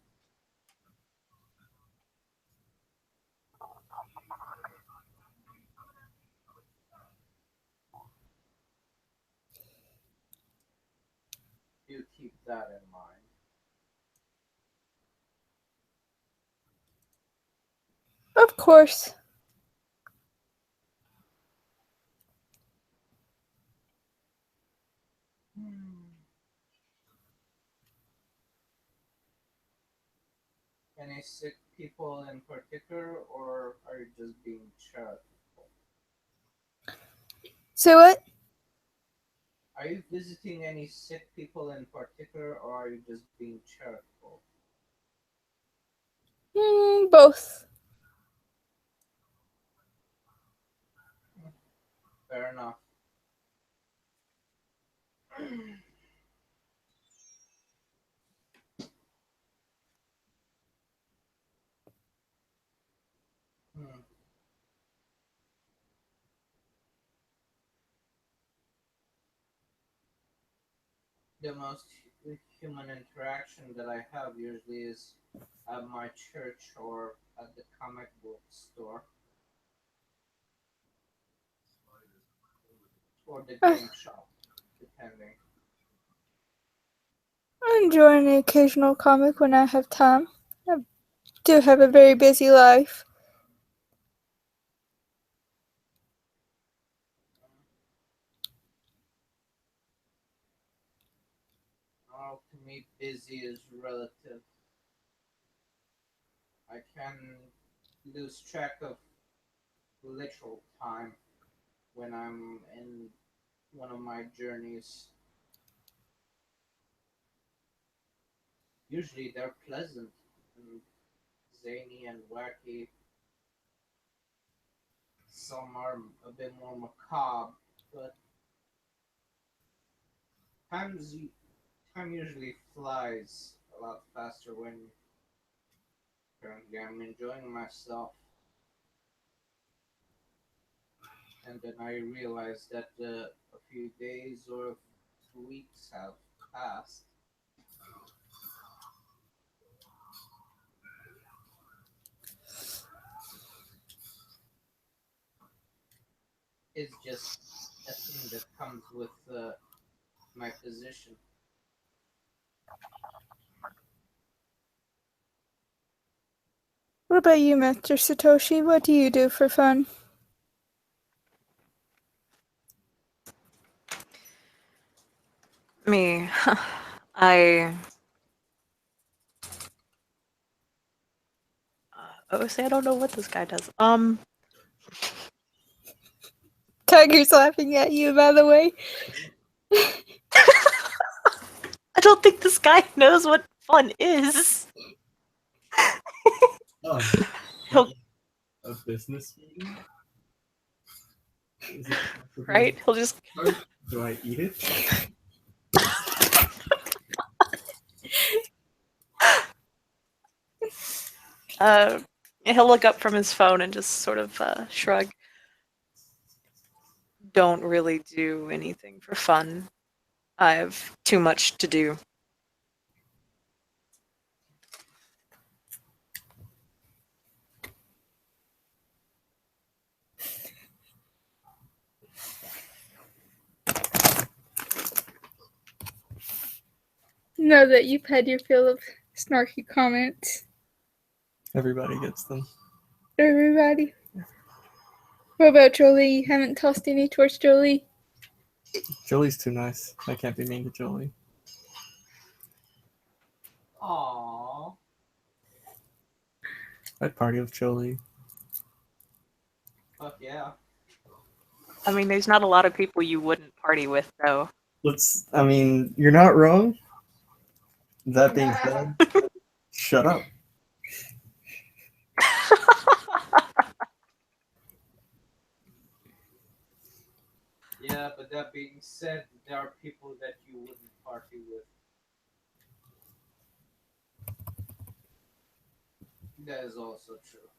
Do keep that in mind. Of course. Any sick people in particular, or are you just being charitable? So what? Are you visiting any sick people in particular, or are you just being charitable? Both. Fair enough. Hmm. The most human interaction that I have usually is at my church or at the comic book store or the Uh, game shop, depending. I enjoy an occasional comic when I have time. I do have a very busy life. Oh, to me, busy is relative. I can lose track of literal time when I'm in one of my journeys. Usually they're pleasant and zany and wacky. Some are a bit more macabre, but times time usually flies a lot faster when Currently, I'm enjoying myself. And then I realized that a few days or weeks have passed. It's just a thing that comes with my position. What about you, Mr. Satoshi? What do you do for fun? Me. I. Say I don't know what this guy does. Tiger's laughing at you, by the way. I don't think this guy knows what fun is. Oh, He'll- a business meeting? Is it Right? He'll just. Do I eat it? He'll look up from his phone and just sort of shrug. Don't really do anything for fun. I have too much to do. Know that you've had your fill of snarky comments. Everybody gets them. Everybody. What about Jolie? You haven't tossed any towards Jolie? Jolie's too nice. I can't be mean to Jolie. Aww. I'd party with Jolie. Fuck yeah. I mean, there's not a lot of people you wouldn't party with, though. I mean, you're not wrong. That being said, shut up. Yeah, but that being said, there are people that you wouldn't party with. That is also true.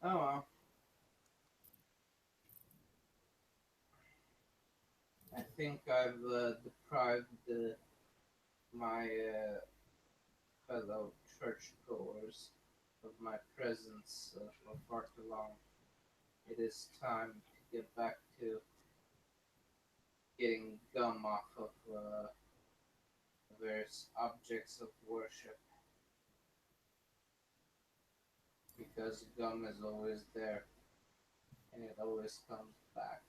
Oh well. I think I've deprived my fellow churchgoers of my presence for far too long. It is time to get back to getting gum off of various objects of worship. Because gum is always there, and it always comes back.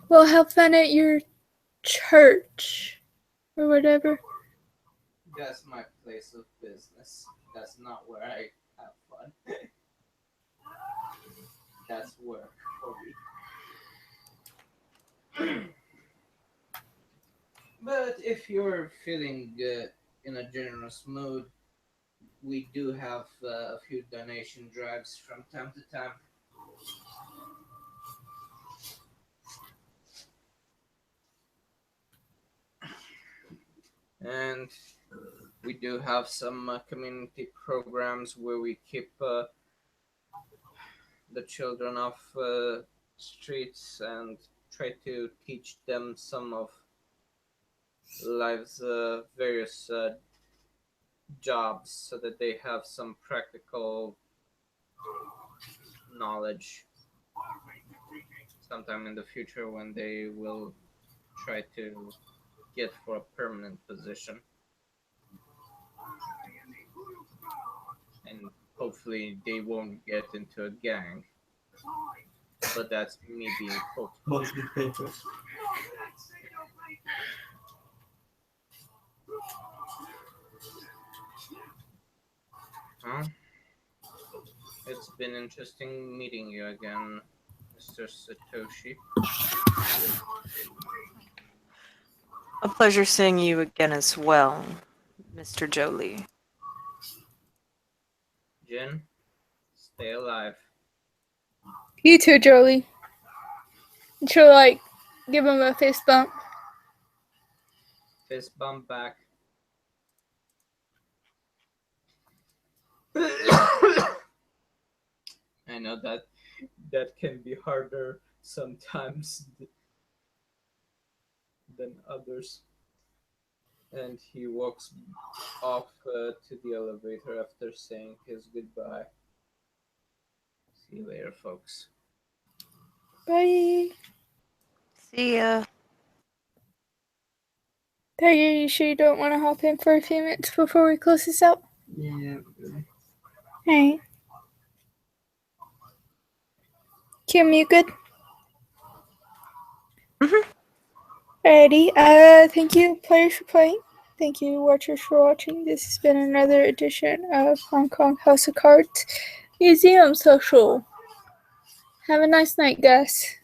Well, have fun at your church. Or whatever. That's my place of business. That's not where I have fun. That's work for me. But if you're feeling in a generous mood, we do have a few donation drives from time to time. And we do have some community programs where we keep the children off streets and try to teach them some of life's various jobs so that they have some practical knowledge sometime in the future when they will try to get for a permanent position. And hopefully they won't get into a gang. But that's me being hopeful. Mostly paper. Huh? It's been interesting meeting you again, Mr. Mr. Satoshi. A pleasure seeing you again as well, Mr. Jolie. Jin, stay alive. You too, Jolie. And she'll like give him a fist bump. Fist bump back. I know that can be harder sometimes than others. And he walks off to the elevator after saying his goodbye. See you later, folks. Bye. See ya. Tiger, you sure you don't want to hop in for a few minutes before we close this out? Yeah, really. Alright. Kim, you good? Alrighty. Thank you, players, for playing. Thank you, watchers, for watching. This has been another edition of Hong Kong House of Cards Museum Social. Have a nice night, guys.